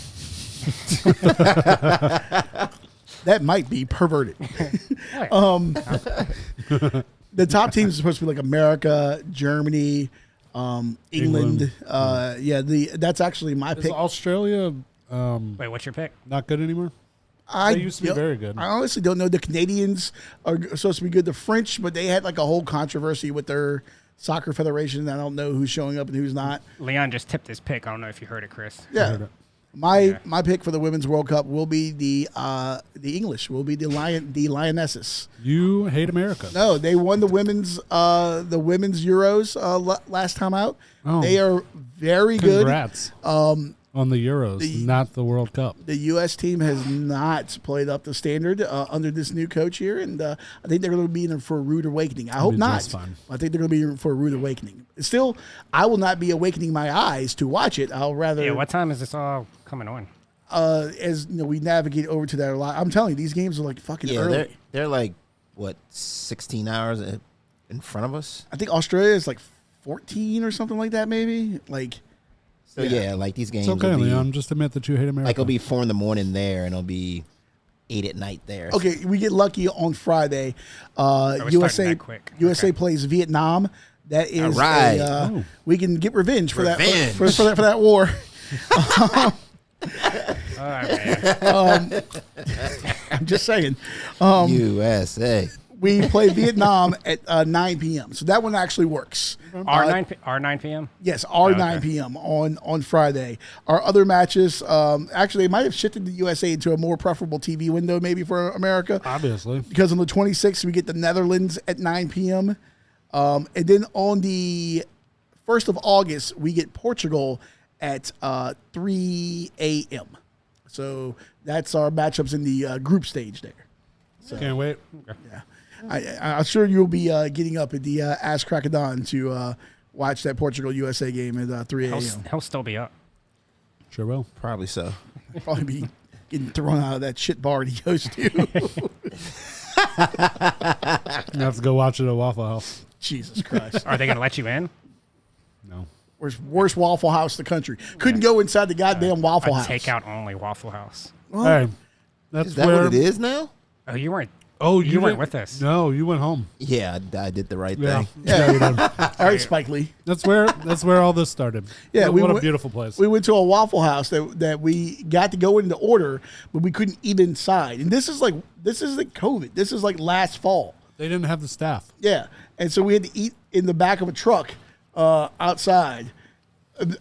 That might be perverted. The top teams are supposed to be like America, Germany, England. That's actually my Is pick. Australia Wait, what's your pick? not good anymore? They used to be very good. I honestly don't know. The Canadians are supposed to be good. The French, but they had like a whole controversy with their soccer federation. I don't know who's showing up and who's not. Leon just tipped his pick. I don't know if you heard it, Chris. Yeah. My pick for the Women's World Cup will be the English. Will be the Lionesses. You hate America. No, they won the women's Euros last time out. Oh. They are very good. Congrats. On the Euros, not the World Cup. The U.S. team has not played up to standard under this new coach here, and I think they're going to be in for a rude awakening. I hope not. I think they're going to be in for a rude awakening. Still, I will not be awakening my eyes to watch it. I'll rather. Yeah, what time is this all coming on? As you know, we navigate over to that a lot. I'm telling you, these games are like fucking early. They're like, what, 16 hours in front of us? I think Australia is like 14 or something like that, maybe. Like. So, like these games. It's okay, Leon. Just admit that you hate America. Like, it'll be 4 a.m. there, and it'll be 8 at night there. Okay, we get lucky on Friday. USA plays Vietnam. That is right. We can get revenge for that for that war. All right, man. I'm just saying. USA. We play Vietnam at 9 p.m. So that one actually works. Our 9 p.m.? Yes, our 9 p.m. on Friday. Our other matches, actually, they might have shifted the USA into a more preferable TV window maybe for America. Obviously. Because on the 26th, we get the Netherlands at 9 p.m. And then on the 1st of August, we get Portugal at 3 a.m. So that's our matchups in the group stage there. So, can't wait. Yeah. I'm sure you'll be getting up at the ass crack of dawn to watch that Portugal-USA game at 3 a.m. He'll still be up. Sure will. Probably so. Probably be getting thrown out of that shit bar he goes to. You have to go watch it at Waffle House. Jesus Christ. Are they going to let you in? No. Worst Waffle House in the country. Couldn't go inside the goddamn Waffle House. Takeout only Waffle House. Well, Hey, that's Is that where what it is now? Oh, you weren't. Oh, you weren't with us. No, you went home. Yeah, I did the right Yeah. thing. Yeah. All right, Spike Lee. That's where all this started. Yeah, what a beautiful place. We went to a Waffle House that we got to go in to order, but we couldn't eat inside. And this is like COVID. This is like last fall. They didn't have the staff. Yeah, and so we had to eat in the back of a truck outside.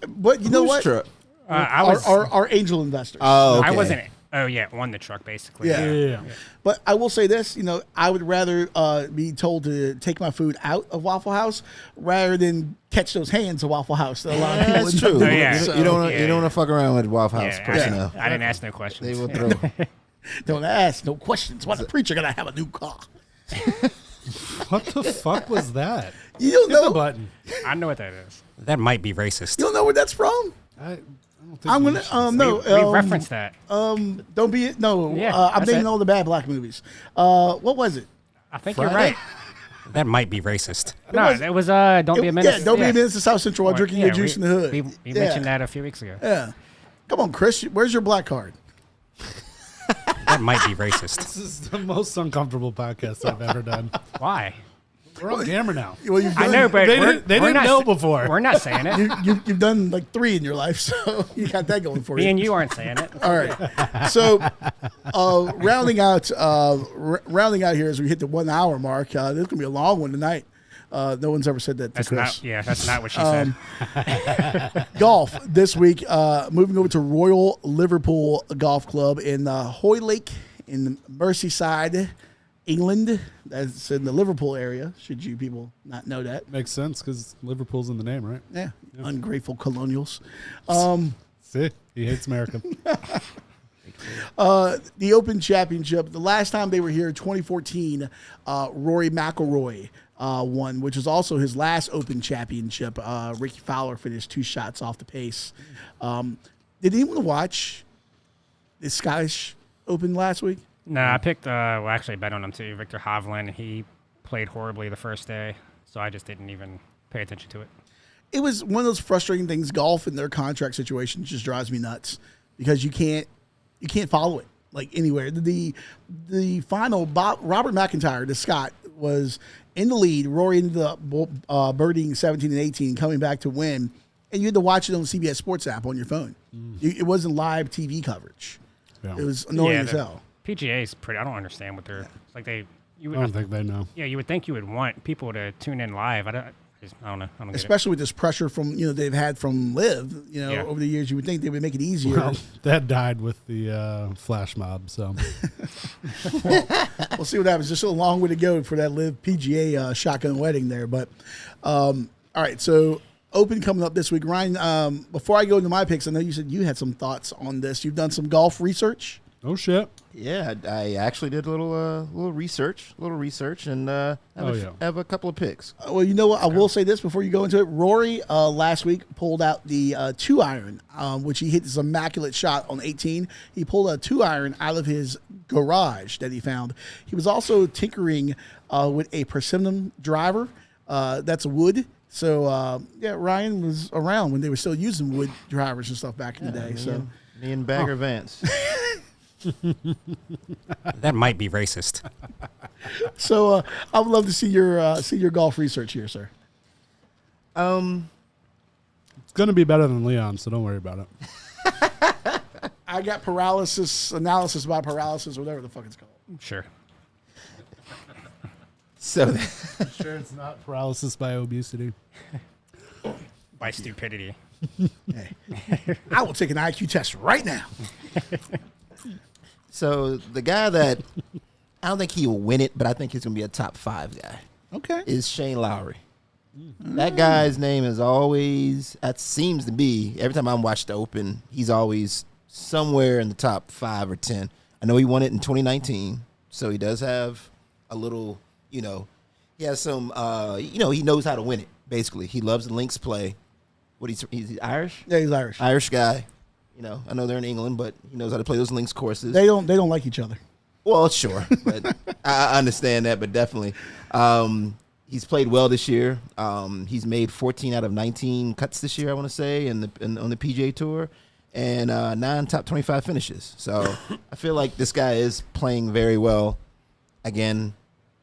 But you know what? Truck? Our angel investors. Oh, okay. I wasn't. Oh yeah, on the truck basically. Yeah. But I will say this, I would rather be told to take my food out of Waffle House rather than catch those hands of Waffle House. That a lot of people That's end up true. doing. Yeah. So, You don't want to fuck around with Waffle House personnel. I didn't ask no questions. They will throw. don't ask no questions. Why the preacher gonna have a new car? What the fuck was that? You don't Hit the know. button. I know what that is. That might be racist. You don't know where that's from. I don't think I'm you gonna should. no. We referenced that. Don't be no. Yeah, I'm that's naming it. all the bad black movies. What was it? I think Friday? you're right. That might be racist. No, it was Don't Be a Menace. Yeah, don't be a menace to South Central while drinking your juice in the hood. We mentioned that a few weeks ago. Yeah. Come on, Chris. Where's your black card? That might be racist. This is the most uncomfortable podcast I've ever done. Why? We're on camera now. Well, you've done, I know, but They we're didn't not know sa- before. We're not saying it. you've done like 3 in your life, so you got that going for Me you. and you aren't saying it. All right. So, rounding out here as we hit the 1 hour mark. This is gonna be a long one tonight. No one's ever said that to Chris. That's not what she said. Golf this week. Moving over to Royal Liverpool Golf Club in Hoylake in Merseyside, England. That's in the Liverpool area, should you people not know that. Makes sense because Liverpool's in the name, right? Yeah, ungrateful colonials. See, he hates America. The Open Championship, the last time they were here, 2014, Rory McIlroy won, which was also his last Open Championship. Ricky Fowler finished 2 shots off the pace. Did anyone watch the Scottish Open last week? No, I picked, actually I bet on him too, Victor Hovland. He played horribly the first day, so I just didn't even pay attention to it. It was one of those frustrating things. Golf and their contract situation just drives me nuts because you can't follow it like anywhere. The final, Robert McIntyre, the Scot, was in the lead. Rory ended up birdieing 17 and 18, coming back to win, and you had to watch it on the CBS Sports app on your phone. It wasn't live TV coverage. Yeah. It was annoying as hell. PGA is pretty. I don't understand what they're like. I don't think they know. Yeah, you would think you would want people to tune in live. I don't know. I don't Especially with this pressure from they've had from Live. Over the years, you would think they would make it easier. Well, that died with the flash mob. So we'll see what happens. Just a long way to go for that Live PGA shotgun wedding there. But all right, so Open coming up this week, Ryan. Before I go into my picks, I know you said you had some thoughts on this. You've done some golf research. Oh shit! Yeah, I actually did a little research, and have a couple of picks. Well, you know what? I will say this before you go into it. Rory last week pulled out the 2-iron, which he hit this immaculate shot on 18. He pulled a 2-iron out of his garage that he found. He was also tinkering with a persimmon driver. That's wood. So Ryan was around when they were still using wood drivers and stuff back in the day. Me and Bagger Vance. That might be racist. So I would love to see your golf research here, sir. It's going to be better than Leon, so don't worry about it. I got analysis by paralysis, whatever the fuck it's called. Sure. So I'm sure it's not paralysis by obesity. By stupidity. Hey, I will take an IQ test right now. So the guy that I don't think he will win it, but I think he's going to be a top 5 guy. Okay. Is Shane Lowry. That guy's name is always, that seems to be, every time I watch the Open, he's always somewhere in the top 5 or 10. I know he won it in 2019, so he does have a little, he has some, he knows how to win it, basically. He loves the links play. He's Irish? Yeah, he's Irish. Irish guy. I know they're in England, but he knows how to play those links courses. They don't like each other. Well, sure, but I understand that. But definitely, he's played well this year. He's made 14 out of 19 cuts this year, I want to say, on the PGA Tour, and 9 top 25 finishes. So I feel like this guy is playing very well. Again,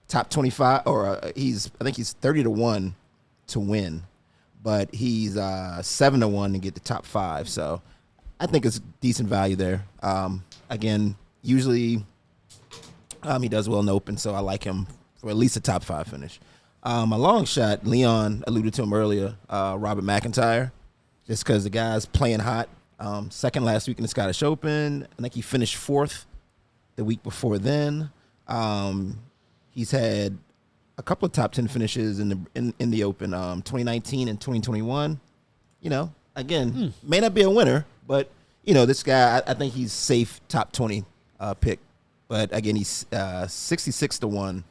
top 25, or I think he's 30-1 to win, but he's 7-1 to get the top 5. So I think it's decent value there. Again, usually he does well in the Open, so I like him for at least a top 5 finish. A long shot, Leon alluded to him earlier, Robert McIntyre, just because the guy's playing hot. Second last week in the Scottish Open. I think he finished 4th the week before then. He's had a couple of top 10 finishes in the Open, 2019 and 2021. Again, may not be a winner, but this guy, I think he's safe top 20 pick. But again, he's 66-1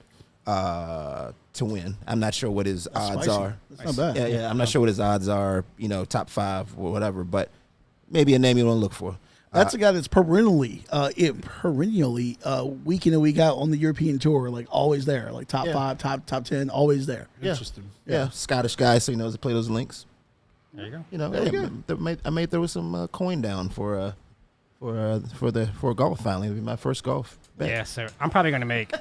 to win. I'm not sure what his odds are. That's not bad. Yeah. I'm not sure what his odds are. Top 5 or whatever. But maybe a name you want to look for. That's a guy that's perennially week in and week out on the European Tour, like always there, like top 5, top 10, always there. Interesting. Yeah, Scottish guy, so he knows to play those links. There you go. I may throw some coin down for a golf finally. It'll be my first golf bet. Yeah, so I'm probably going to make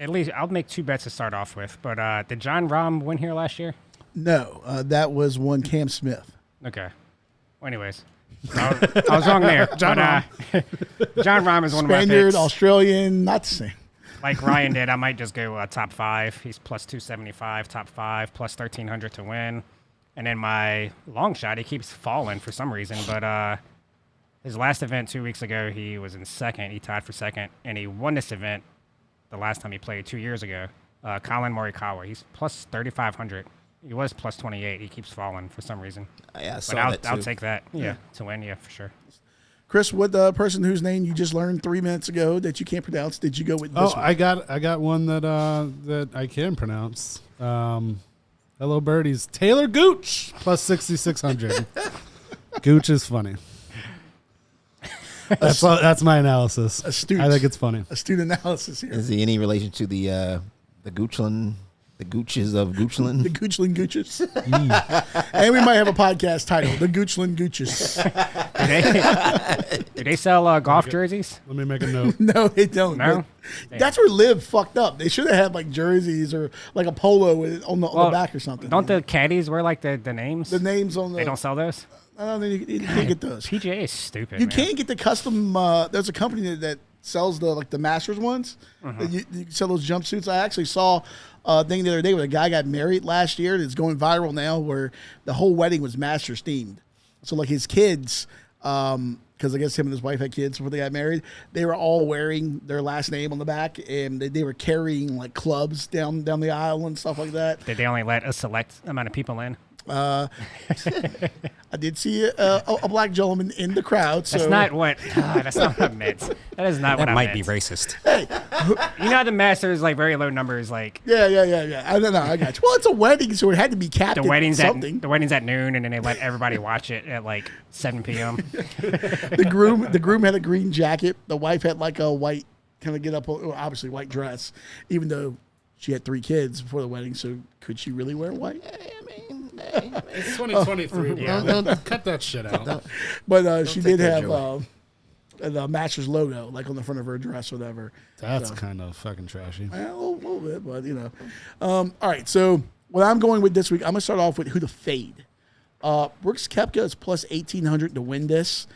I'll make 2 bets to start off with. But did John Rahm win here last year? No, that was one Cam Smith. Okay. Well, anyways. I was wrong there. John Rahm is one of my picks. Spaniard, Australian, not the same. Like Ryan did, I might just go top 5. He's plus 275, top 5, plus 1,300 to win. And then my long shot, he keeps falling for some reason. But his last event 2 weeks ago, he was in second. He tied for second, and he won this event the last time he played 2 years ago. Colin Morikawa, he's plus 3,500. He was plus 28. He keeps falling for some reason. Yeah, but I'll take that. Yeah, to win. Yeah, for sure. Chris, what person whose name you just learned 3 minutes ago that you can't pronounce did you go with? This one? I got one that I can pronounce. Hello, birdies. Taylor Gooch plus 6,600. Gooch is funny. That's my analysis. Astute. I think it's funny. Astute analysis here. Is he any relation to the Goochland? The Gooches of Goochland? The Goochland Gooches. And we might have a podcast title, The Goochland Gooches. Do they sell golf jerseys? Let me make a note. No, they don't. No? That's where Liv fucked up. They should have had like jerseys or like a polo on the back or something. Don't the caddies wear like the names? The names on the... They don't sell those? I don't think you can't get those. PGA is stupid, You man. can't get the custom... there's a company that sells the Masters ones. You can sell those jumpsuits. I actually saw a thing the other day where a guy got married last year that's going viral now where the whole wedding was Masters themed. So like his kids, because I guess him and his wife had kids before they got married, they were all wearing their last name on the back and they were carrying like clubs down the aisle and stuff like that. Did they only let a select amount of people in? I did see a black gentleman in the crowd. So That's not what I meant. That is not what I meant. That might be racist. You know how the Masters like very low numbers, like Yeah. I don't know. I got you. Well, it's a wedding, so it had to be capped. the at wedding's something. the wedding's at noon, and then they let everybody watch it at like 7 p.m. The groom had a green jacket. The wife had like a white kind of get up, obviously white dress, even though she had 3 kids before the wedding. So could she really wear white? It's 2023. Yeah. Cut that shit out. But she did take that have the Masters logo like on the front of her dress or whatever. That's kind of fucking trashy. A little bit, but you know. All right, so what I'm going with this week, I'm going to start off with who to fade. Brooks Koepka is plus 1,800 to win this.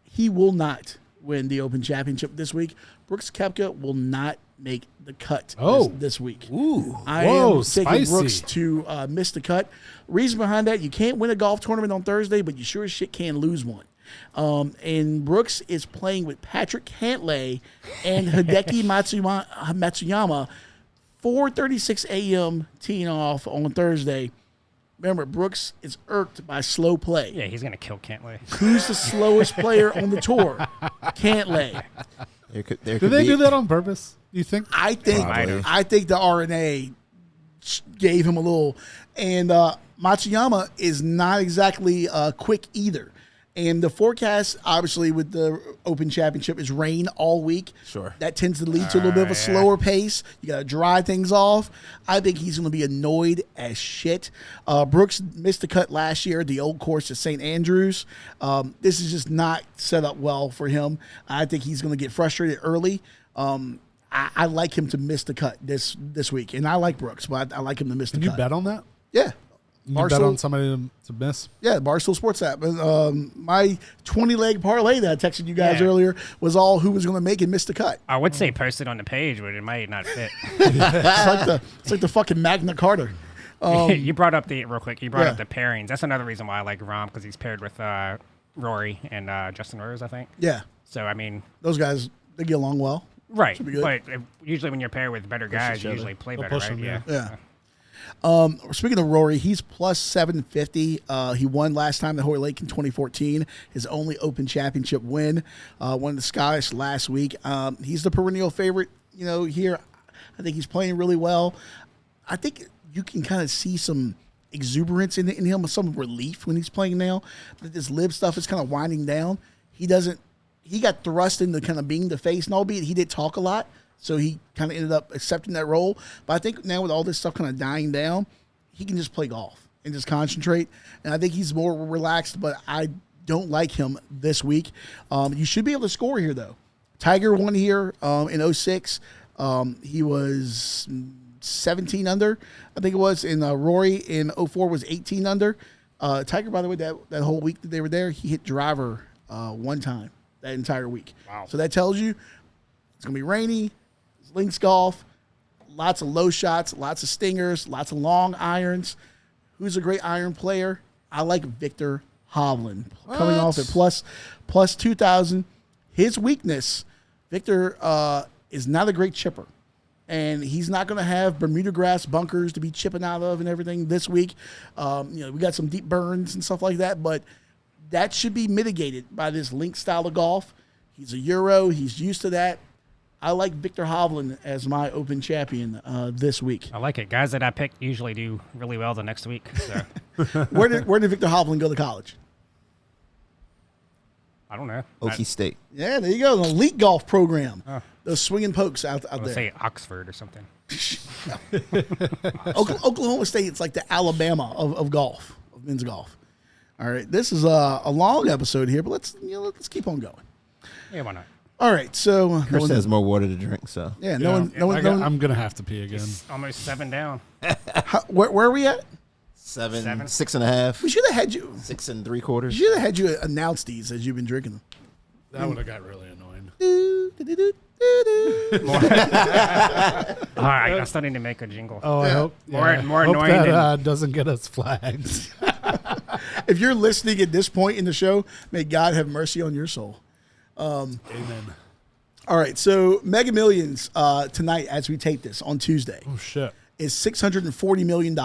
He will not win the Open Championship this week. Brooks Koepka will not make the cut this week. Ooh. I am taking spicy. Brooks to miss the cut. Reason behind that, you can't win a golf tournament on Thursday, but you sure as shit can lose one. And Brooks is playing with Patrick Cantlay and Hideki Matsuyama, 4:36 a.m. teeing off on Thursday. Remember, Brooks is irked by slow play. Yeah, he's gonna kill Cantlay. Who's the slowest player on the tour? Cantlay. Did Did they do that on purpose? You think? I think the RNA gave him a little. And Matsuyama is not exactly quick either. And the forecast, obviously, with the Open Championship is rain all week. Sure. That tends to lead to a little bit of a slower pace. You got to dry things off. I think he's going to be annoyed as shit. Brooks missed the cut last year at the old course at St. Andrews. This is just not set up well for him. I think he's going to get frustrated early. I like him to miss the cut this week. And I like Brooks, but I like him to miss the cut. Can you bet on that? Yeah. You bet on somebody to miss? Yeah, Barstool Sports app. My 20-leg parlay that I texted you guys earlier was all who was going to make and miss the cut. I would say post it on the page, but it might not fit. It's like the fucking Magna Carta. You brought up real quick. You brought up the pairings. That's another reason why I like Rahm, because he's paired with Rory and Justin Rose, I think. Yeah. So I mean, those guys, they get along well. Right. But usually when you're paired with better guys, you usually play better, right? Them, yeah. Speaking of Rory, he's plus 750. He won last time at Hoyle Lake in 2014. His only Open Championship win. Won the Scottish last week. He's the perennial favorite, here. I think he's playing really well. I think you can kind of see some exuberance in him, some relief when he's playing now. That this live stuff is kind of winding down. He got thrust into kind of being the face, and albeit he did talk a lot. So he kind of ended up accepting that role. But I think now with all this stuff kind of dying down, he can just play golf and just concentrate. And I think he's more relaxed, but I don't like him this week. You should be able to score here, though. Tiger won here in 06. He was 17 under, I think it was. And Rory in 04 was 18 under. Tiger, by the way, that whole week that they were there, he hit driver one time that entire week. Wow. So that tells you it's going to be rainy. Links golf, lots of low shots, lots of stingers, lots of long irons. Who's a great iron player? I like Victor Hovland. Coming off at plus 2,000. His weakness, Victor is not a great chipper. And he's not going to have Bermuda grass bunkers to be chipping out of and everything this week. We got some deep burns and stuff like that, but that should be mitigated by this link style of golf. He's a Euro. He's used to that. I like Victor Hovland as my Open champion this week. I like it. Guys that I pick usually do really well the next week. So. Where did Victor Hovland go to college? I don't know. Okie State. Yeah, there you go. An elite golf program. Those swinging pokes out there. Let's say Oxford or something. Oklahoma State, it's like the Alabama of golf, of men's golf. All right, this is a long episode here, but let's keep on going. Yeah, why not? All right, so Chris has more water to drink, so yeah, I'm gonna have to pee again. It's almost 7 down. Where are we at? 7, Seven. 6.5. We should have had you. 6 3/4. We should have had you announce these as you've been drinking them. That would have got really annoying. All right, I still need to make a jingle. Oh, I hope More hope annoying that doesn't get us flagged. If you're listening at this point in the show, may God have mercy on your soul. Amen. All right, so Mega Millions tonight, as we tape this on Tuesday, Oh shit. is $640 million.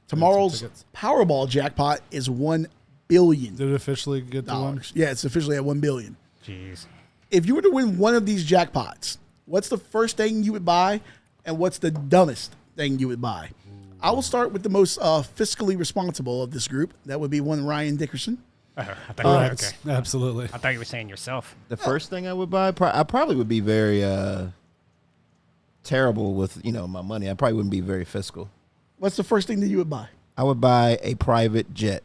Tomorrow's Powerball jackpot is $1 billion. Did it officially get to one? Yeah, it's officially at $1 billion. Jeez. If you were to win one of these jackpots, what's the first thing you would buy, and what's the dumbest thing you would buy? I will start with the most fiscally responsible of this group. That would be one Ryan Dickerson. I thought okay. Absolutely. I thought you were saying yourself. The first thing I would buy, I probably would be very terrible with my money. I probably wouldn't be very fiscal. What's the first thing that you would buy? I would buy a private jet.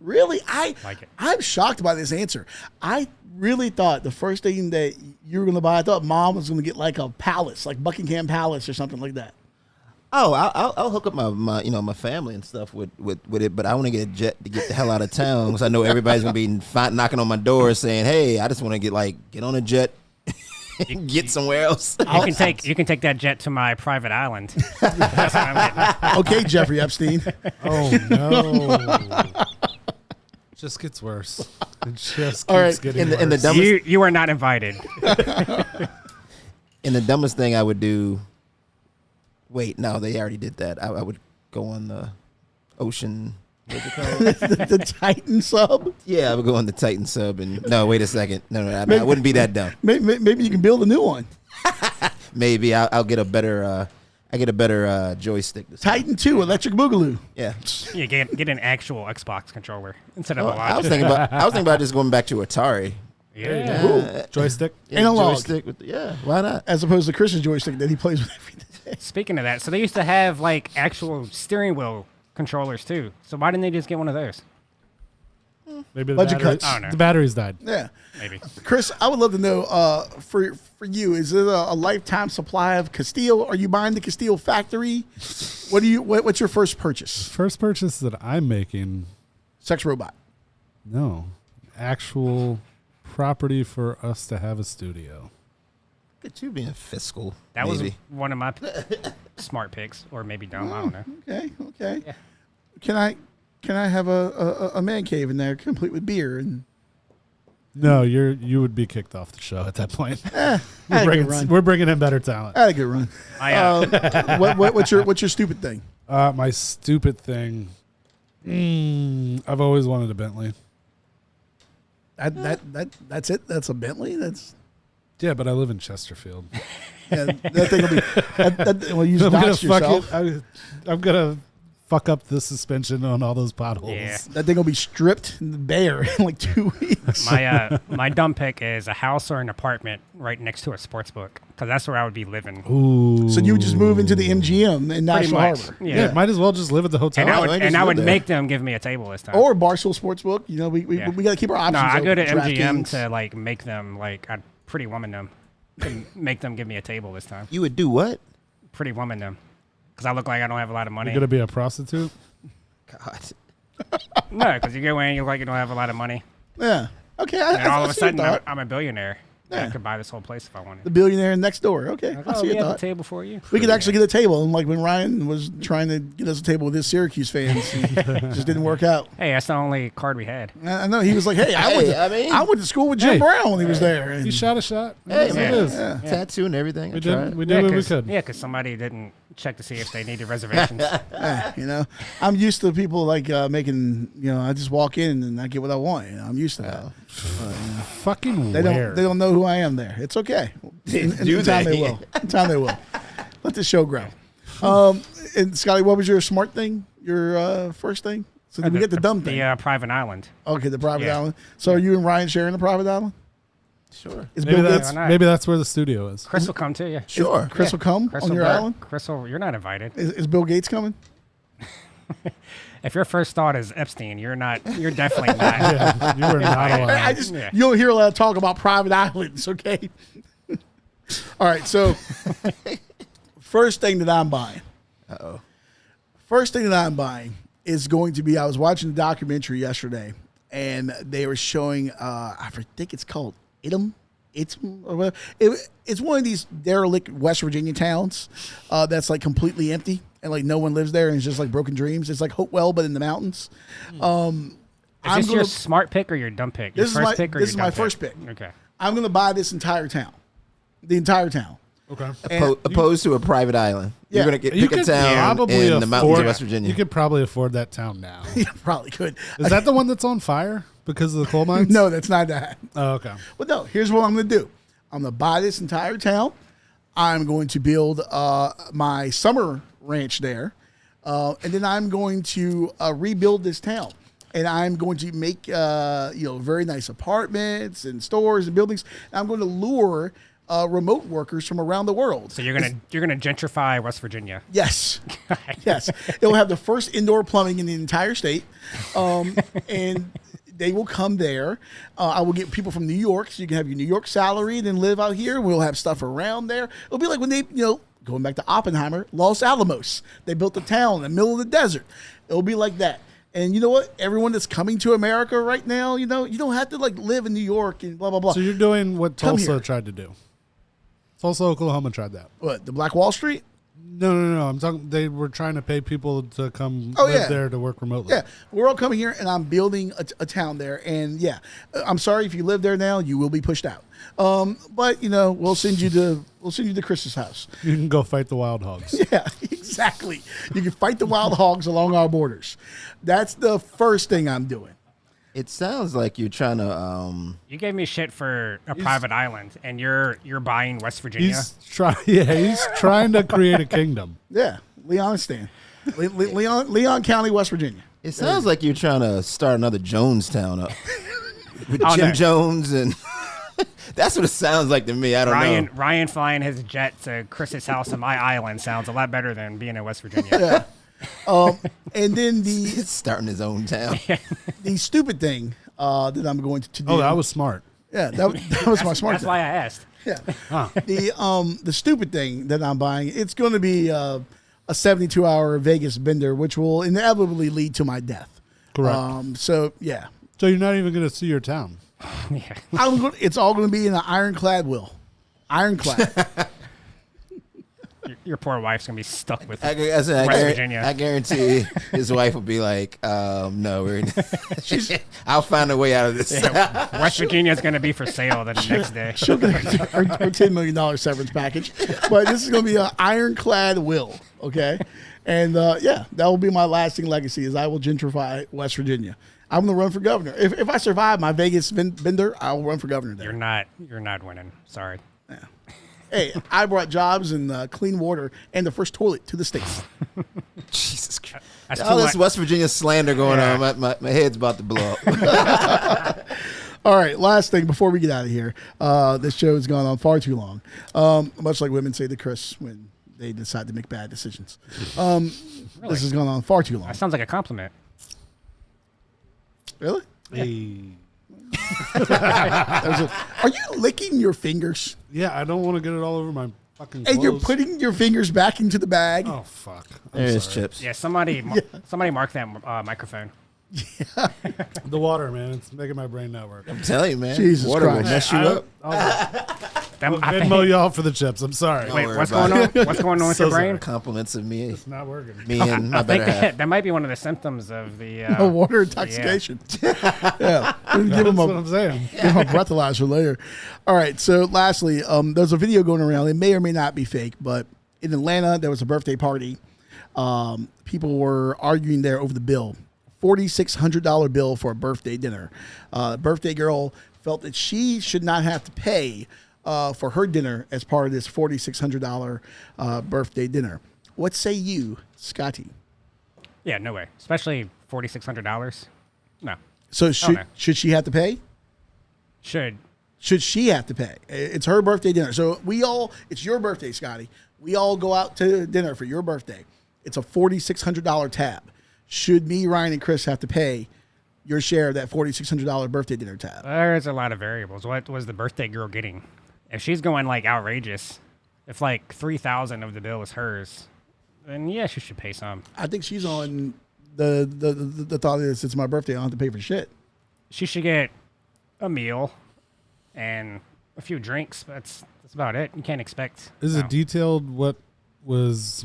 Really? Like it. I'm shocked by this answer. I really thought the first thing that you were going to buy, I thought Mom was going to get like a palace, like Buckingham Palace or something like that. Oh, I'll hook up my my family and stuff with it, but I want to get a jet to get the hell out of town because I know everybody's gonna be knocking on my door saying, "Hey, I just want to get on a jet, and get somewhere else." You can take that jet to my private island. That's what I'm getting. Okay, Jeffrey Epstein. Oh no. Just gets worse. It just keeps getting worse. In the dumbest, You are not invited. and the dumbest thing I would do. Wait, no, they already did that. I would go on the ocean. What's it called? the Titan sub. Yeah, I would go on the Titan sub. And no, wait a second. No, I wouldn't be that dumb. Maybe you can build a new one. Maybe I'll get a better. I get a better joystick. Titan 2, Electric Boogaloo. Yeah. You get an actual Xbox controller instead of a I was Logitech. thinking about just going back to Atari. Yeah. Joystick. Analog. Joystick why not? As opposed to Chris's joystick that he plays with every day. Speaking of that, so they used to have like actual steering wheel controllers too. So why didn't they just get one of those? Maybe Budget cuts. I don't know. the batteries died. Yeah. Maybe. Chris, I would love to know for you, is it a lifetime supply of Castile? Are you buying the Castile factory? What's your first purchase? First purchase that I'm making. Sex robot. No. Actual property for us to have a studio. Look at you being fiscal. That maybe. was one of my smart picks, or maybe dumb. I don't know. Okay. Yeah. Can I have a man cave in there, complete with beer and? No, you would be kicked off the show at that point. We're bringing in better talent. I had a good run. What's your stupid thing? My stupid thing. I've always wanted a Bentley. That's it. That's a Bentley. Yeah, but I live in Chesterfield. Yeah, that thing will be. Well, you just doxed yourself. I'm gonna fuck up the suspension on all those potholes. Yeah. That thing will be stripped bare in like 2 weeks. My dumb pick is a house or an apartment right next to a sports book, because that's where I would be living. Ooh. So you would just move into the MGM in National Harbor. Yeah, might as well just live at the hotel. And I would make them give me a table this time. Or Barstool Sportsbook. We got to keep our options. No, I go to open. MGM to like make them like I'd Pretty Woman them, and make them give me a table this time. You would do what? Pretty Woman them, because I look like I don't have a lot of money. You're gonna be a prostitute? God. No, because you go in, you look like you don't have a lot of money, Yeah. Okay. and all of a sudden I'm a billionaire. I could buy this whole place if I wanted. The billionaire next door. Okay, Like, I see we your have a thought. table for you. We could actually get a table, and like when Ryan was trying to get us a table with his Syracuse fans, it just didn't work out. Hey, that's the only card we had. I know he was like, "Hey, I went to school with Jim Brown when he was there." And He shot a shot. Hey, That's man. what it is. Tattoo and everything. We did what we could. Yeah, because somebody didn't check to see if they needed reservations. you know, I'm used to people like making. I just walk in and I get what I want. I'm used to that. Fucking They where? don't know who I am there. It's okay. In time they will. In time they will. Let the show grow. And Scotty, what was your smart thing? Your first thing? So did we get the dumb thing? The private island. Okay, the private island. So are you and Ryan sharing the private island? Sure. Is Maybe Bill that's, Gates? maybe that's where the studio is. Chris will come too, yeah. Sure. Chris will come Chris on will your be- island? Chris will, you're not invited. Is Bill Gates coming? If your first thought is Epstein, you're definitely not. Yeah, you were not allowed. You don't hear a lot of talk about private islands, okay? All right, so first thing that I'm buying. First thing that I'm buying is going to be, I was watching the documentary yesterday, and they were showing, I think it's called Item. It's one of these derelict West Virginia towns that's like completely empty and like no one lives there and it's just like broken dreams. It's like Hopewell, but in the mountains. Is this your smart pick or your dumb pick? Your This is my dumb first pick. Okay. I'm going to buy this entire town, the entire town. Okay. Opposed to a private island. Yeah. You're going to You pick a could town probably in the mountains of afford- West Virginia. You could probably afford that town now. Yeah, probably could. Is that the one that's on fire because of the coal mines? No, that's not that. Oh, okay. But no, here's what I'm going to do. I'm going to buy this entire town. I'm going to build my summer ranch there. And then I'm going to rebuild this town. And I'm going to make very nice apartments and stores and buildings. And I'm going to lure remote workers from around the world. So you're gonna gentrify West Virginia. Yes. Yes. It'll have the first indoor plumbing in the entire state. And they will come there. I will get people from New York, so you can have your New York salary and then live out here. We'll have stuff around there. It'll be like when they, going back to Oppenheimer, Los Alamos. They built a town in the middle of the desert. It'll be like that. And you know what? Everyone that's coming to America right now, you don't have to like live in New York and blah, blah, blah. So you're doing what Come Tulsa here. tried to do. Tulsa, Oklahoma tried that. What, the Black Wall Street? No. I'm talking. They were trying to pay people to come Oh, live yeah. there to work remotely. Yeah, we're all coming here, and I'm building a town there. And yeah, I'm sorry if you live there now, you will be pushed out. But we'll send you to Chris's house. You can go fight the wild hogs. Yeah, exactly. You can fight the wild hogs along our borders. That's the first thing I'm doing. It sounds like you're trying to. You gave me shit for a private island, and you're buying West Virginia. He's trying to create a kingdom. Yeah, Leon Stan, Leon County, West Virginia. It sounds like you're trying to start another Jonestown up with Oh, Jim no. Jones, and that's what it sounds like to me. I don't know. Ryan flying his jet to Chris's house on my island sounds a lot better than being in West Virginia. And then He's starting his own town. the stupid thing that I'm going to do. Oh, that was smart. yeah, that was my smart That's thing. why I asked. Yeah. The stupid thing that I'm buying, it's going to be a 72-hour Vegas bender, which will inevitably lead to my death. Correct. So yeah, So you're not even going to see your town. Yeah. it's all going to be in an ironclad will. Ironclad. Your poor wife's gonna be stuck with I West Virginia. I guarantee his wife will be like, no, I'll find a way out of this. Yeah, West Virginia's gonna be for sale the next day. She'll get her $10 million severance package. But this is going to be an ironclad will, okay? And that will be my lasting legacy is I will gentrify West Virginia. I'm going to run for governor. If I survive my Vegas bender, I will run for governor there. You're not winning. Sorry. Hey, I brought jobs and clean water and the first toilet to the States. Jesus Christ. That's All too this much. West Virginia slander going on. My head's about to blow up. All right, last thing before we get out of here. This show has gone on far too long. Much like women say to Chris when they decide to make bad decisions. This has gone on far too long. That sounds like a compliment. Really? Hey. Are you licking your fingers? Yeah, I don't want to get it all over my fucking clothes. And you're putting your fingers back into the bag? Oh, fuck. I'm There's sorry. chips. Yeah, somebody mark that microphone. The water, man. It's making my brain not work. I'm telling you, man. Jesus Water will Christ. mess you up. I'll Venmo y'all for the chips. I'm sorry. Don't Wait, worry what's about going on? it. What's going on with your brain? Compliments of me. It's not working. Me and my I better think half. that might be one of the symptoms of the Water intoxication. Yeah. Give That's him what a I'm saying. give him a breathalyzer later. All right. So lastly, there's a video going around. It may or may not be fake, but in Atlanta, there was a birthday party. People were arguing there over the bill. $4,600 bill for a birthday dinner. Birthday girl felt that she should not have to pay for her dinner as part of this $4,600 birthday dinner. What say you, Scotty? Yeah, no way. Especially $4,600. No. So no. should she have to pay? Should She have to pay? It's her birthday dinner. So it's your birthday, Scotty. We all go out to dinner for your birthday. It's a $4,600 tab. Should me, Ryan, and Chris have to pay your share of that $4,600 birthday dinner tab? There's a lot of variables. What was the birthday girl getting? If she's going like outrageous, if like $3,000 of the bill is hers, then yeah, she should pay some. I think she's on the thought is it's my birthday, I don't have to pay for shit. She should get a meal and a few drinks. That's about it. You can't expect. Is it detailed what was?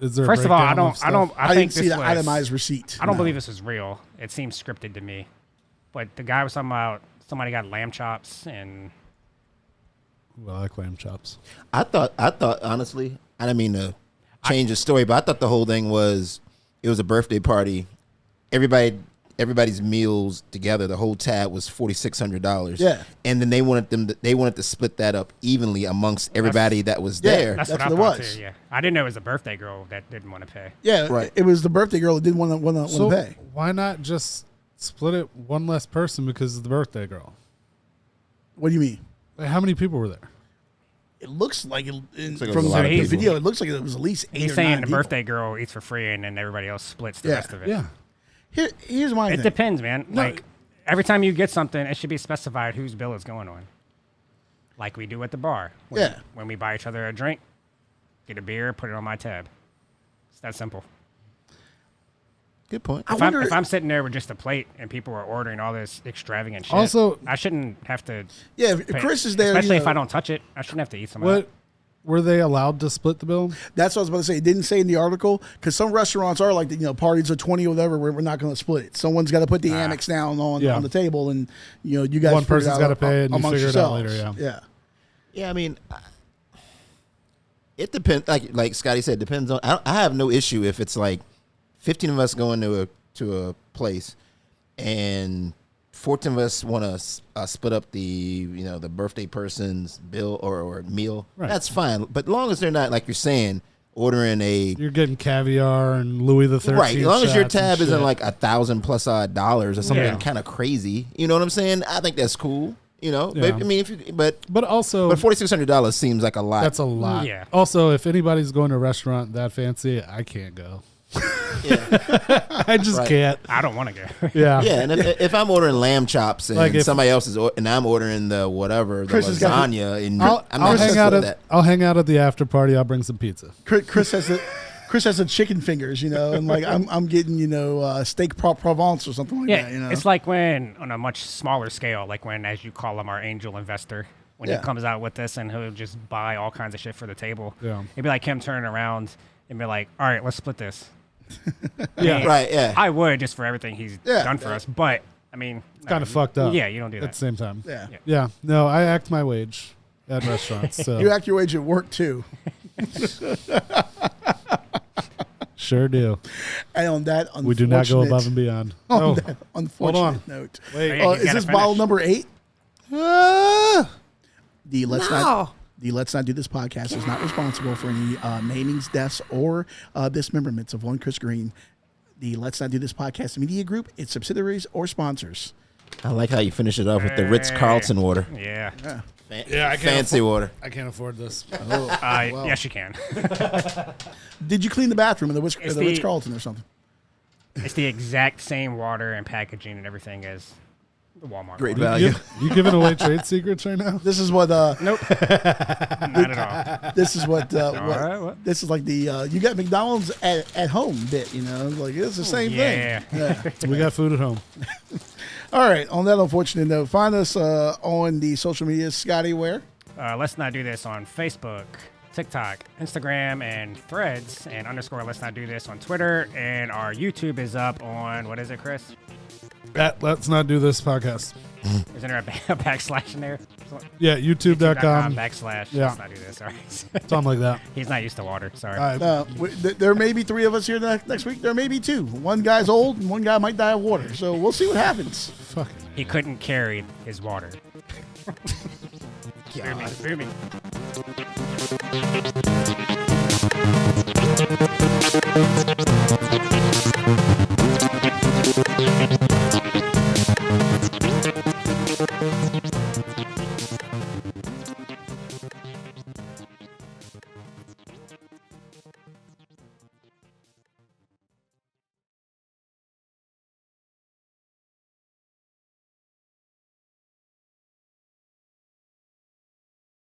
Is there? First a of all, breakdown I think didn't see this the was, itemized receipt. I don't believe this was real. It seems scripted to me. But the guy was talking about somebody got lamb chops and. Well, I like lamb chops. I thought honestly, I didn't mean to change the story, but I thought the whole thing was it was a birthday party. Everybody's meals together, the whole tab was $4,600. Yeah, and then they wanted to split that up evenly amongst everybody that was there. That's what what I it thought was. too. Yeah, I didn't know it was a birthday girl that didn't want to pay. Yeah, Right. It was the birthday girl that didn't want So to pay. why not just split it one less person because of the birthday girl? What do you mean? Like, how many people were there? It looks like like it from was a lot the of people. video. It looks like it was at least 8 He's or saying 9 the people. birthday girl eats for free and then everybody else splits the Yeah. rest of it. Yeah. Here's my It thing. depends, man. Like every time you get something, it should be specified whose bill is going on. Like we do at the bar. When we buy each other a drink, get a beer, put it on my tab. It's that simple. Good point. If I'm sitting there with just a plate and people are ordering all this extravagant shit, Also- I shouldn't have to. Yeah, if pay. Chris is there, especially you if know, I don't touch it, I shouldn't have to eat some of What it. were they allowed to split the bill? That's what I was about to say. It didn't say in the article because some restaurants are like, parties are 20 or whatever. We're not going to split it. Someone's got to put the Amex down on the table, and you guys. One figure it person's out got to pay it, and you amongst figure it out yourselves. later. Yeah. Yeah, I mean, it depends. Like Scotty said, depends on. I have no issue if it's like 15 of us going to a place, and 14 of us want to split up the the birthday person's bill or meal. Right. That's fine, but long as they're not like you're saying ordering a You're getting caviar and Louis the 13th. right. As long as your shots and tab isn't shit. like $1,000+ odd dollars or something Yeah. kind of crazy. You know what I'm saying? I think that's cool. Yeah. But I mean, but also $4,600 seems like a lot. that's a lot. Yeah. Also, if anybody's going to a restaurant that fancy, I can't go. yeah. I just Right. can't. I don't want to go. Yeah. Yeah, and if I'm ordering lamb chops and Like if- somebody else is and I'm ordering the whatever, the Chris has got lasagna, and I'll I'm not hang gonna out split at that. I'll hang out at the after party. I'll bring some pizza. Chris has the chicken fingers, and like I'm getting steak Provence or something like Yeah, that. it's like when on a much smaller scale, like when, as you call him, our angel investor, when Yeah. he comes out with this and he'll just buy all kinds of shit for the table. Yeah. It'd be like him turning around and be like, "All right, let's split this." Yeah. Right, yeah. I would just for everything he's Yeah. done for us, but I mean, It's kind of fucked up. Yeah, you don't do at that. the same time. Yeah. Yeah. No, I act my wage at restaurants. So You act your wage at work too. sure do. And on that, We do not go above and beyond. On that unfortunate on. note, Wait. Yeah, you is gotta this bottle finish. number 8? The Let's Not Do This podcast is not responsible for any maimings, deaths, or dismemberments of one Chris Green. The Let's Not Do This podcast media group, its subsidiaries, or sponsors. I like how you finish it off with the Ritz-Carlton water. Yeah. Yeah, I can't Fancy water. I can't afford this. Yes, you can. Did you clean the bathroom in the It's the- Ritz-Carlton or something? It's the exact same water and packaging and everything as The Walmart. Great one. value. You giving away trade secrets right now? This is what. Nope. Not at all. This is what. What? This is like the you got McDonald's at home bit. You know, like it's the same thing. Yeah. We got food at home. All right. On that unfortunate note, find us on the social media. Scotty, where? Let's Not Do This on Facebook, TikTok, Instagram, and Threads, and _ Let's Not Do This on Twitter. And our YouTube is up on, what is it, Chris? Let's Not Do This podcast. Isn't there a backslash in there? Yeah, youtube.com. / Yeah. Let's Not Do This. All right. Something like that. He's not used to water. Sorry. There may be 3 of us here next week. There may be 2. One guy's old, and one guy might die of water. So we'll see what happens. Fucking. He couldn't carry his water. Booming.